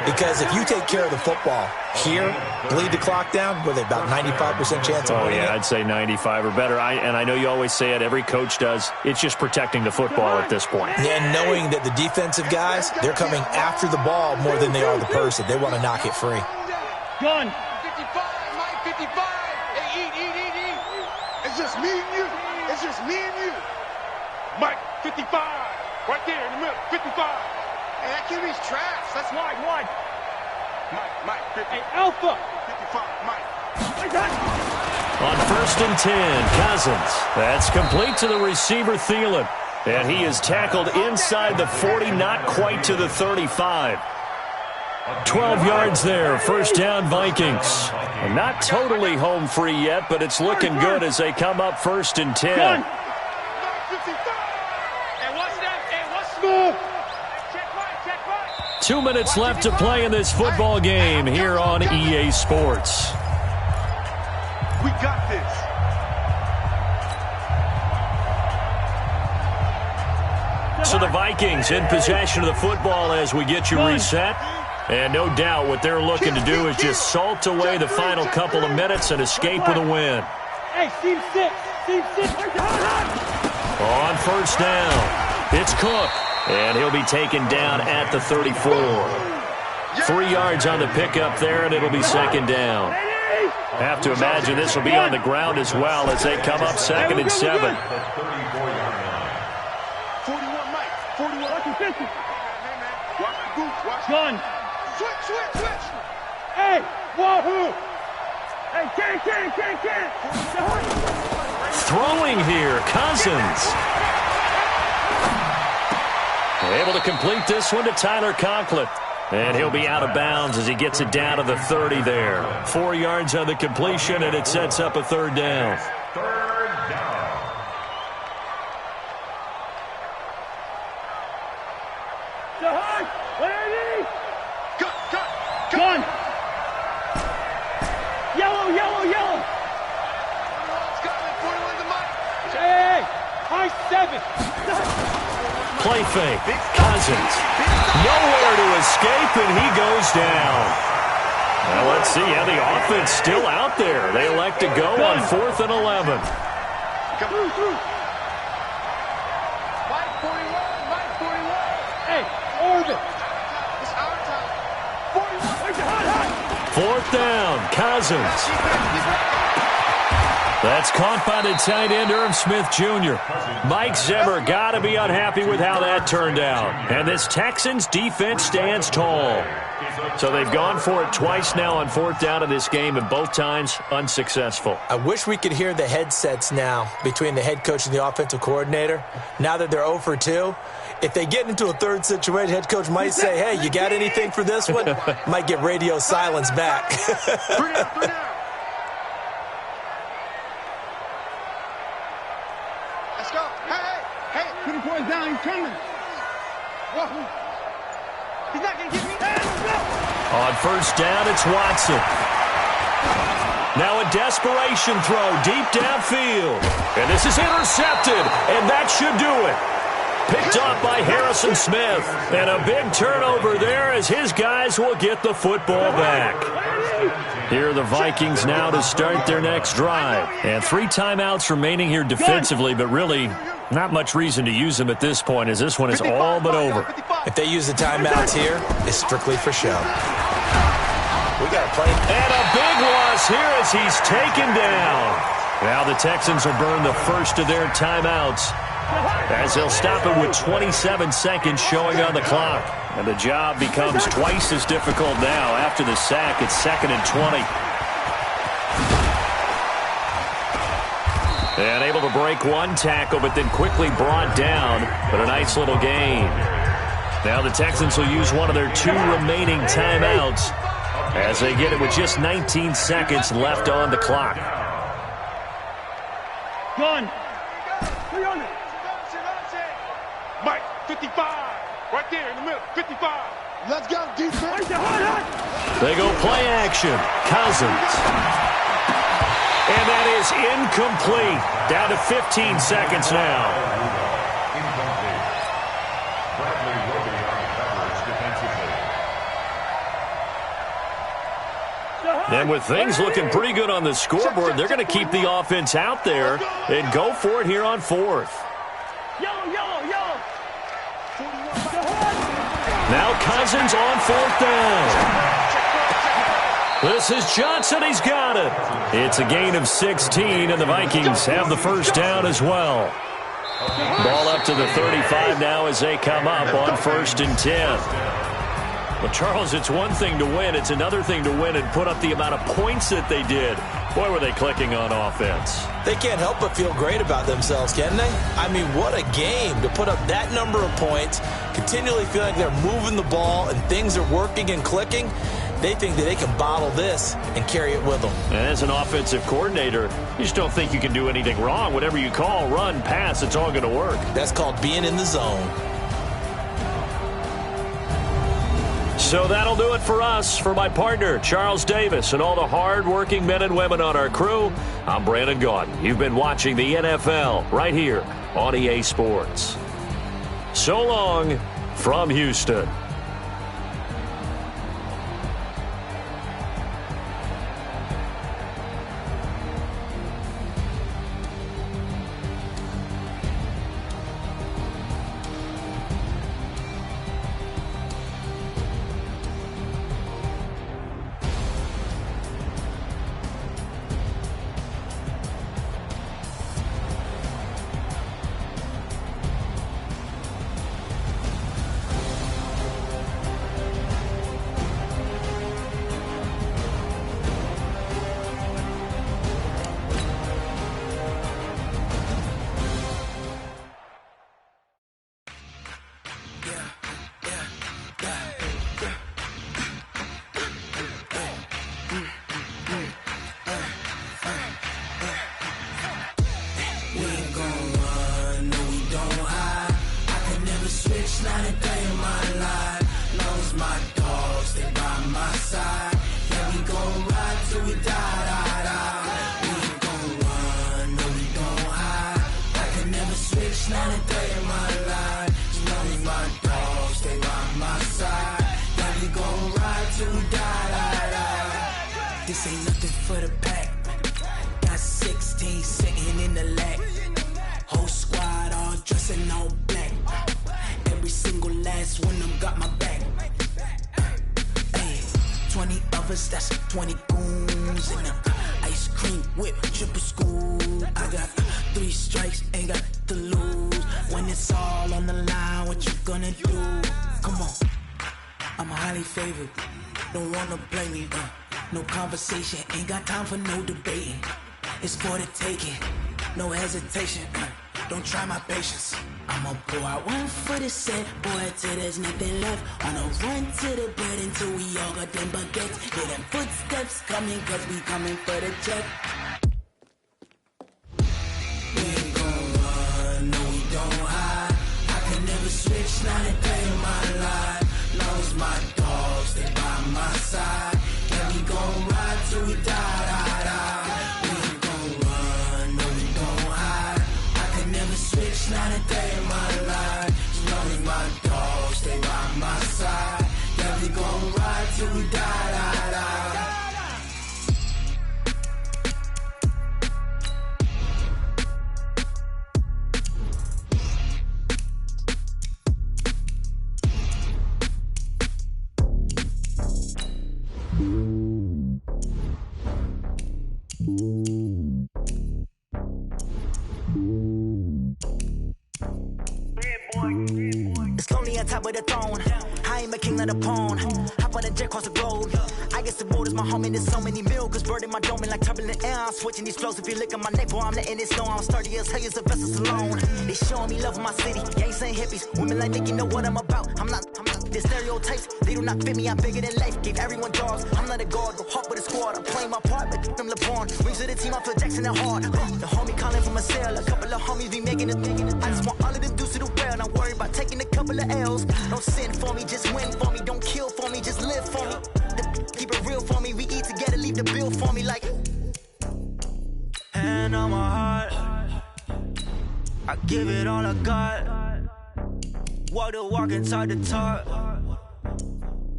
Because if you take care of the football here, bleed the clock down, with about 95% chance of winning it. I'd say 95 or better. And I know you always say it, every coach does. It's just protecting the football at this point. And knowing that the defensive guys, they're coming after the ball more than they are the person. They want to knock it free. Gun. 55, Mike, 55. Hey, eat. It's just me and you. It's just me and you. Mike, 55. Right there in the middle, 55. Hey, that QB's trash. That's wide. Mike, 50. Hey, Alpha. 55, Mike. On 1st and 10, Cousins. That's complete to the receiver, Thielen. And he is tackled inside the 40, not quite to the 35. 12 yards there, 1st down, Vikings. And not totally home free yet, but it's looking good as they come up 1st and 10. 2 minutes left to play in this football game here on EA Sports. We got this. So the Vikings in possession of the football as we get you reset. And no doubt what they're looking to do is just salt away the final couple of minutes and escape with a win. Hey, team 6. On 1st down, it's Cook. And he'll be taken down at the 34. 3 yards on the pickup there, and it'll be 2nd down. Have to imagine this will be on the ground as well as they come up 2nd and 7. 41, Mike. 41. Watch your pitches. Watch the boots. Watch gun. Switch. Hey, wahoo. Hey, can't. Throwing here, Cousins. Able to complete this one to Tyler Conklin. And he'll be out of bounds as he gets it down to the 30 there. 4 yards on the completion, and it sets up a 3rd down. 3rd down. Gun. Play fake. Cousins. Nowhere to escape, and he goes down. Well, let's see how the offense still out there. They elect to go on 4th and 11. Come through. Mike 41. Mike 41. Hey, orbit. It's our time. 41. 4th down. Cousins. That's caught by the tight end, Irv Smith Jr. Mike Zimmer got to be unhappy with how that turned out. And this Texans defense stands tall. So they've gone for it twice now on 4th down in this game, and both times unsuccessful. I wish we could hear the headsets now between the head coach and the offensive coordinator. Now that they're 0 for 2, if they get into a third situation, head coach might say, hey, you got anything for this one? Might get radio silence back. 3 down. Let's go. Hey. 2 points down. He's coming. Whoa. He's not going to get me. On 1st down, it's Watson. Now a desperation throw deep downfield. And this is intercepted, and that should do it. Picked off by Harrison Smith. And a big turnover there as his guys will get the football back. Here are the Vikings now to start their next drive. And 3 timeouts remaining here defensively, but really not much reason to use them at this point as this one is all but over. If they use the timeouts here, it's strictly for show. We got to play. And a big loss here as he's taken down. Now the Texans will burn the first of their timeouts as they'll stop it with 27 seconds showing on the clock. And the job becomes twice as difficult now. After the sack, it's 2nd and 20. And able to break one tackle, but then quickly brought down. But a nice little gain. Now the Texans will use one of their 2 remaining timeouts as they get it with just 19 seconds left on the clock. Gun. 300. Mike, 55. Right there in the middle. 55. Let's go, defense. They go play action. Cousins. And that is incomplete. Down to 15 seconds now. And with things looking pretty good on the scoreboard, they're going to keep the offense out there and go for it here on 4th. Yellow. Now Cousins on 4th down. This is Johnson. He's got it. It's a gain of 16, and the Vikings have the 1st down as well. Ball up to the 35 now as they come up on 1st and 10. Well, Charles, it's one thing to win. It's another thing to win and put up the amount of points that they did. Boy, were they clicking on offense. They can't help but feel great about themselves, can they? I mean, what a game to put up that number of points, continually feel like they're moving the ball and things are working and clicking. They think that they can bottle this and carry it with them. And as an offensive coordinator, you just don't think you can do anything wrong. Whatever you call, run, pass, it's all going to work. That's called being in the zone. So that'll do it for us. For my partner, Charles Davis, and all the hard-working men and women on our crew, I'm Brandon Gaudin. You've been watching the NFL right here on EA Sports. So long from Houston. 3 strikes, ain't got to lose. When it's all on the line, what you gonna do? Come on, I'm highly favored. Don't wanna blame me, no conversation, ain't got time for no debating. It's for the taking, no hesitation, don't try my patience. I'ma pour out one for the set, boy, till there's nothing left. On a run to the bed until we all got them baguettes. Hear them footsteps coming, cause we coming for the check. We ain't gon' run, no we don't hide. I can never switch, not a day in my life. Long as my dogs, they by my side. Yeah, we gon' ride till we die, die, die. We ain't gon' run, no we don't hide. I can never switch, not a day in my life. As long as my dogs, they by my side. Yeah, we gon' ride till we die, die, die. It's lonely on top of the throne. I am a king of the pawn. Hop on a jet across the globe. I guess the road is my home and there's so many miracles burning my dome like turbulent air. I'm switching these flows. If you look at my neck, boy, I'm letting it snow. I'm sturdy as hell as a vessel alone. They showing me love in my city. Gangs ain't hippies. Women like Nicky know what I'm about. I'm not the stereotypes. They do not fit me. I'm bigger than life. Gave everyone jobs. I'm not a guard. Go hard with a squad. I'm playing my part, but I'm LeBron. Rings to the team. I feel Jackson and hard. The homie calling from a cell. A couple of homies be making it. I just want all of them dudes to the well. Not worry about taking a couple of L's. Don't sin for me, just win for me. Don't kill for me, just live for me. Keep it real for me. We eat together, leave the bill for me like. Hand on my heart, I give it all I got. Walk the walk inside the talk.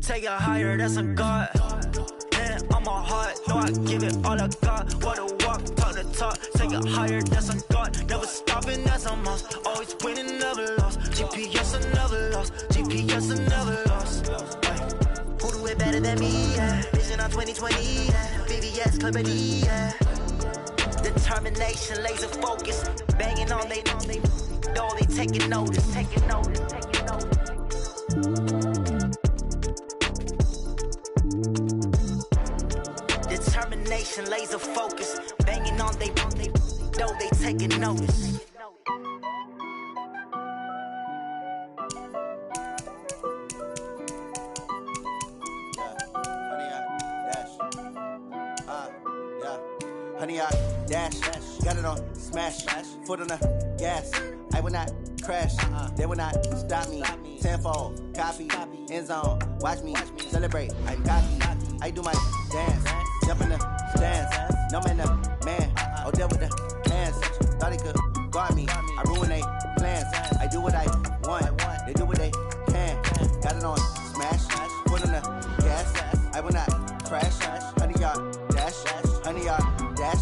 Take it higher, that's a God. Hand on my heart, no, I give it all I got. Walk the walk, talk the talk. Take it higher, that's a God. Never stopping, that's a must. Always winning, never lost. GPS, I never lost. GPS, I never lost. Who do it better than me? Yeah. Vision on 2020. Yeah. VVS, Clarity. Yeah. Determination, laser focus. Banging on they door, they taking notice. Taking notice. Taking notice. Determination, laser focus. Banging on they door, they taking notice. Honey, I dash, got it on smash, foot on the gas. I will not crash, they will not stop me. Tenfold, copy, end zone, watch me celebrate. I'm cocky, I do my dance, jump in the stands. No man, the man, oh there with the hands. Thought he could guard me, I ruin they plans. I do what I want, they do what they can. Got it on smash, foot on the gas. I will not crash, honey, y'all dash, honey, y'all dash,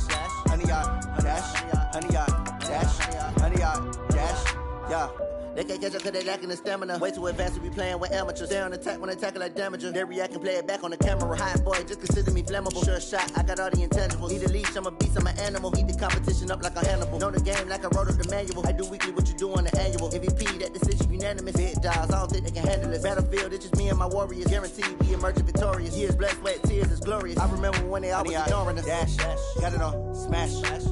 honey, y'all dash, honey, y'all dash, honey, y'all dash, yeah. They can't catch up cause they lacking the stamina. Way too advanced to be playing with amateurs. Stay on attack when they tackle like damager. They react and play it back on the camera. Hot boy, just consider me flammable. Sure shot, I got all the intangibles. Need a leash, I'm a beast, I'm an animal. Eat the competition up like a Hannibal. Know the game like I wrote up the manual. I do weekly what you do on the annual. MVP, that decision unanimous. Hit dials, I don't think they can handle it. Battlefield, it's just me and my warriors. Guaranteed we emerging victorious. Years, blood, sweat, tears, it's glorious. I remember when they always ignoring us. Dash, got it on smash,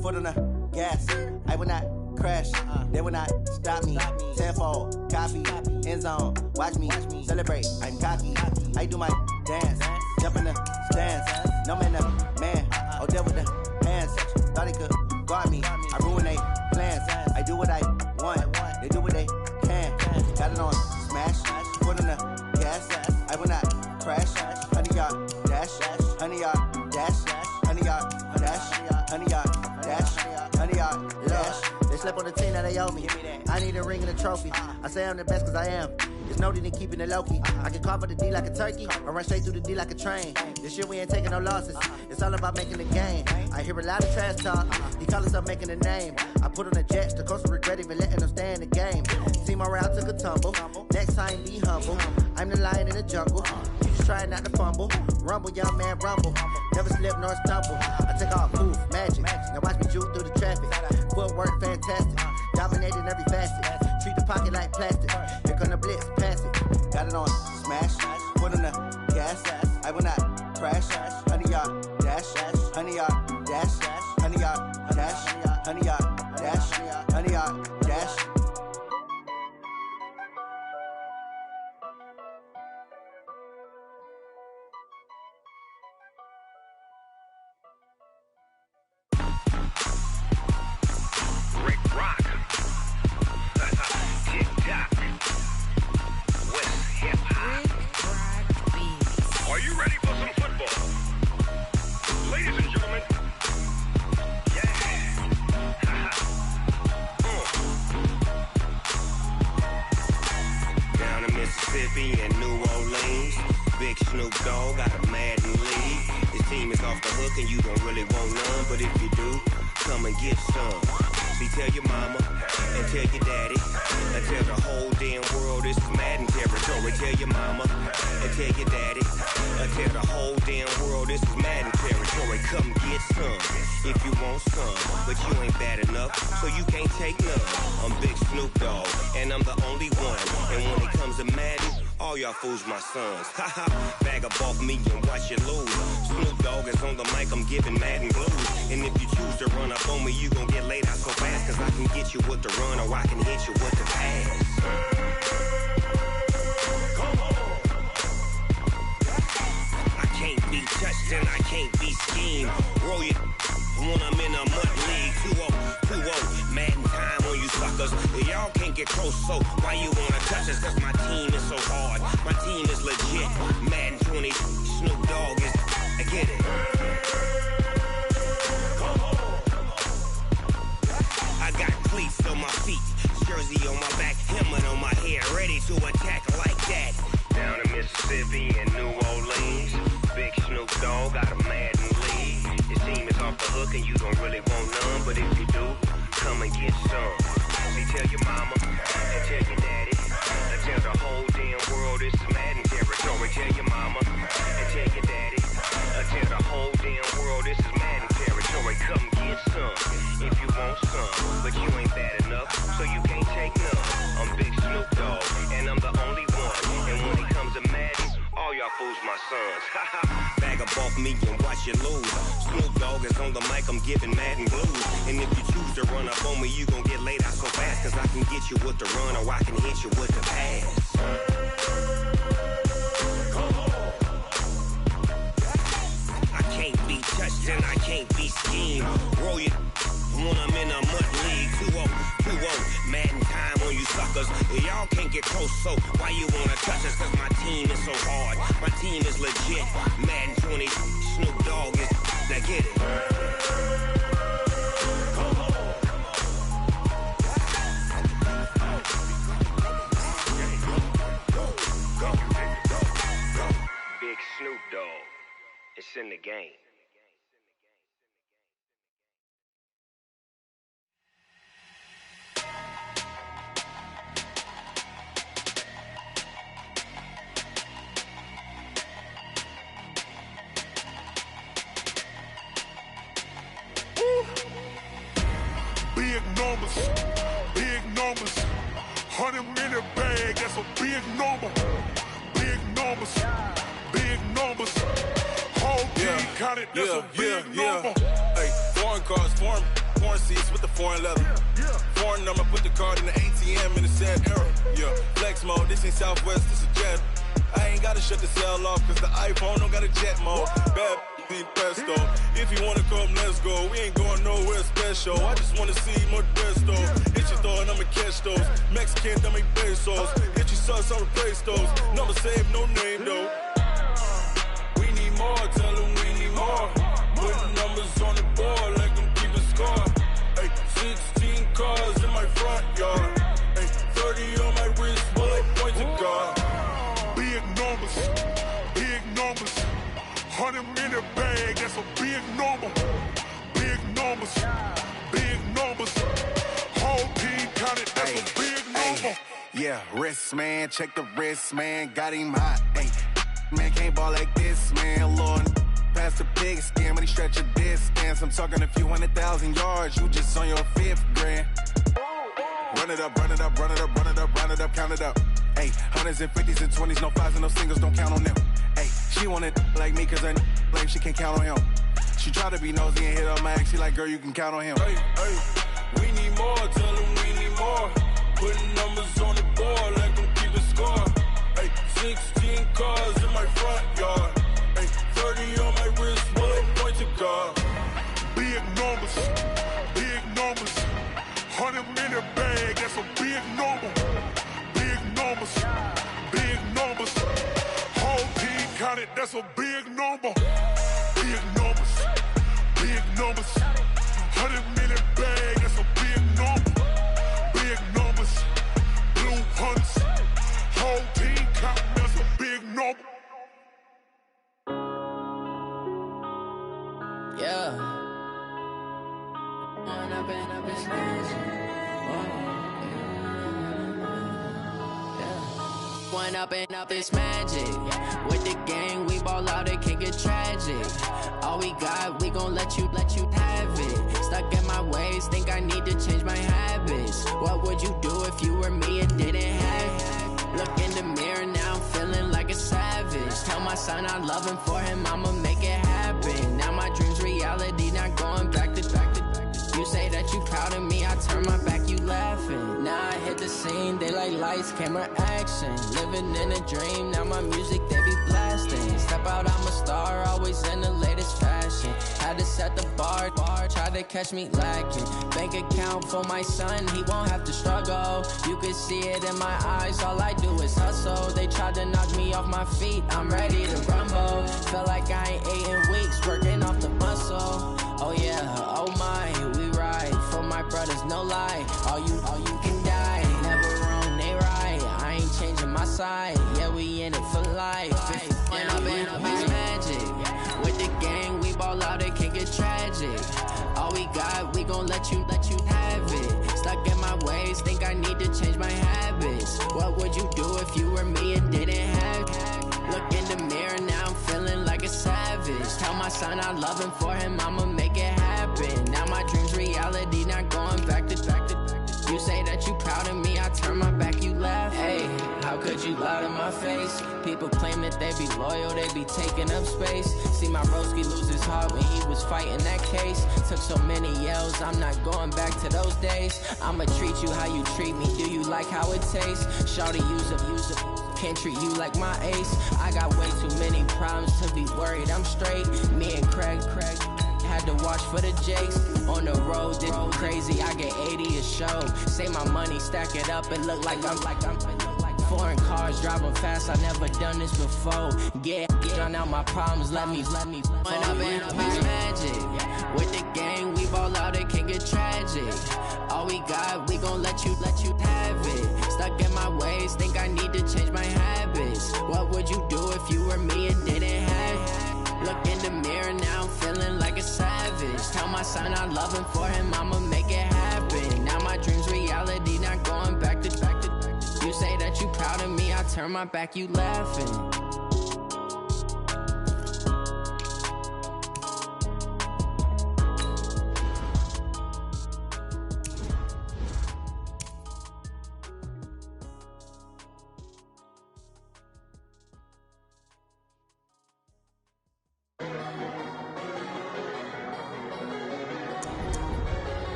foot on the gas. I will not crash, they will not stop me. Tenfold, copy, end zone, watch me celebrate. I'm cocky, I do my dance, jump in the stands. No man, the man, oh there with the hands. Thought he could guard me, I ruin they plans. I do what I want, they do what they can. Got it on smash, foot on the gas. I will not crash, honey, y'all dash, honey, y'all dash, honey, y'all dash, honey, y'all dash, honey, y'all dash. They slept on the team that they owe me. I need a ring and a trophy. I say I'm the best cause I am. There's no need in keeping it low-key. I can carve up the D like a turkey or run straight through the D like a train. This year we ain't taking no losses. It's all about making the game. I hear a lot of trash talk. He call himself making a name. I put on the jets. The coach will regret even letting them stay in the game. Team morale took a tumble. Next time be humble. I'm the lion in the jungle. You try not to fumble. Rumble, young man, rumble. Never slip nor stumble. I take off, move, magic. Now watch me juke through the traffic. Footwork fantastic. Dominating every facet. Treat the pocket like plastic. Here come the blitz, pass it. Got it on smash. Put on the gas. I will not crash. 100 yard dash. 100 yard dash. 100 yard dash. 100 yard dash. 100 yard dash. And New Orleans, big Snoop Dogg got a Madden league. His team is off the hook and you don't really want none, but if you do, come and get some. See, tell your mama and tell your daddy and tell the whole damn world this is Madden territory. Tell your mama and tell your daddy and tell the whole damn world this is Madden territory. Come get some if you want some, but you ain't bad enough, so you can't take none. I'm Big Snoop Dogg and I'm the only one, and when it comes to Madden, all y'all fools my sons. Haha, bag up off me and watch you lose. Snoop Dogg is on the mic, I'm giving Madden blues. And if you choose to run up on me, you gon' get laid out so fast, cause I can get you with the run or I can hit you with the pass. Come on. I can't be touched and I can't be schemed. Roll it when I'm in a mud league. 2-0, Madden time on you suckers. Y'all can't get close, so why you wanna touch us? Cause my team is so hard, my team is legit. Madden 20, Snoop Dogg is, I get it. Come on. I got cleats on my feet, jersey on my back, helmet on my head, ready to attack like that. Down in Mississippi and New Orleans, big Snoop Dogg got a Madden league. His team is off the hook and you don't really want none, but if you do, come and get some. See, tell your mama and tell your daddy and tell the whole damn world this is Madden territory. Tell your mama and tell your daddy and tell the whole damn world this is Madden territory. Come get some if you want some, but you ain't bad enough, so you can't take none. I'm Big Snoop Dogg and I'm the only one, and when it comes to Madden, all y'all fools my sons. Bag up off me and watch you lose. Snoop Dogg is on the mic, I'm giving Madden blues. And if you choose to run up on me, you gon' get laid out so fast, cause I can get you with the run or I can hit you with the pass. Come on. I can't be touched and I can't be schemed. Roll it when I'm in a mud league. 2-0, Madden time on you suckers. Y'all can't get close, so why you wanna touch us? Cause my team is so hard, my team is legit. Madden 20, Snoop Dogg is, now get it. Come on. Go. Big Snoop Dogg, it's in the game. Big numbers, 100-minute bag, that's a big number. Big numbers, whole team counted, that's a big number. Hey, foreign cars, foreign seats with the foreign leather. Foreign number, put the card in the ATM in the sad era. Yeah, flex mode, this ain't Southwest, this is Jet. I ain't gotta shut the cell off, cause the iPhone don't got a jet mode. Bad need pesto. If you wanna come, let's go. We ain't going nowhere special. I just wanna see Modesto. Hit your thought, I'ma catch those. Mexican, I make pesos. Hit your sauce, I'll replace those. Number save, no name though. We need more, tell them we need more. Putting numbers on the board like I'm keeping score. Hey, 16 cars in my front yard. Hey, 30 on my wrist, bullet points of God. Big numbers, 100-minute bag, that's a big number. Big numbers, whole team counted, that's a big number. Yeah, wrist man, check the wrist man, got him hot. Ay, man can't ball like this, man. Lord, past the big skin when he stretch a distance. I'm talking a few 100,000 yards. You just on your 5th grand. Run it up, run it up, run it up, run it up, run it up, count it up. Hey, hundreds and 50s and 20s, no 5s and no singles, don't count on them. Hey, she want it like me, cause her lame, she can't count on him. She try to be nosy and hit up my ex, she like, girl, you can count on him. Hey, hey, we need more, tell them we need more. Putting numbers on the board, let them keep a score. Hey, 16 cars in my front yard. Hey, 30 on my wrist, 1 point to guard. Big numbers, 100-minute bag, that's a big number. Big numbers, whole team counted, that's a big number. Big numbers, 100-minute bag, that's a big number. Big numbers, blue hunts, whole team counting, that's a big number. Yeah. One up and up is magic. With the gang, we ball out, it can get tragic. All we got, we gon' let you have it. Stuck in my ways, think I need to change my habits. What would you do if you were me and didn't have it? Look in the mirror now, I'm feeling like a savage. Tell my son I love him, for him I'ma make it happen. Now my dream's reality, not going back to. You say that you proud of me, I turn my back, you laughing. Now I hit the scene, they like lights, camera, action. Living in a dream, now my music, they be blasting. Step out, I'm a star, always in the latest fashion. Had to set the bar, try to catch me lacking. Bank account for my son, he won't have to struggle. You can see it in my eyes, all I do is hustle. They tried to knock me off my feet, I'm ready to rumble. Felt like I ain't ate in weeks, working off the muscle. Oh yeah, oh my, we ride for my brothers, no lie. All you can die, never wrong, they right. I ain't changing my side, yeah, we in it for life. When up and up is magic. With the gang, we ball out, it can get tragic. All we got, we gon' let you have it. Stuck in my ways, think I need to change my habits. What would you do if you were me and didn't have it? Look in the mirror, now I'm feeling like a savage. Tell my son I love him, for him I'ma make it happen. Now my dream's reality, not going back to. You say that you proud of me, I turn my back, you laugh. Hey, how could you lie to my face? People claim that they be loyal, they be taking up space. See my broski lose his heart when he was fighting that case. Took so many yells, I'm not going back to those days. I'ma treat you how you treat me, do you like how it tastes? Shawty, use up, can't treat you like my ace. I got way too many problems to be worried, I'm straight. Me and Craig had to watch for the Jakes. On the road, this crazy, I get 80 a show. Say my money, stack it up, it look like I'm foreign cars, driving fast, I never done this before. Yeah, drown out my problems, let me When up and up is magic. With the gang, we ball out, it can get tragic. All we got, we gon' let you have it. Stuck in my ways, think I need to change my habits. What would you do if you were me and didn't have it? Look in the mirror, now I'm feeling like a savage. Tell my son I love him, for him I'ma make it happen. Now my dream's reality, not going back to. You say that you proud of me, I turn my back, you laughing.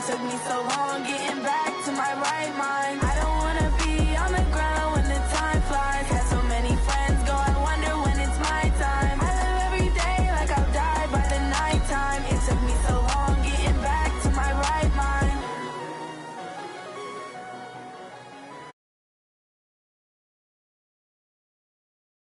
took me so long getting back to my right mind.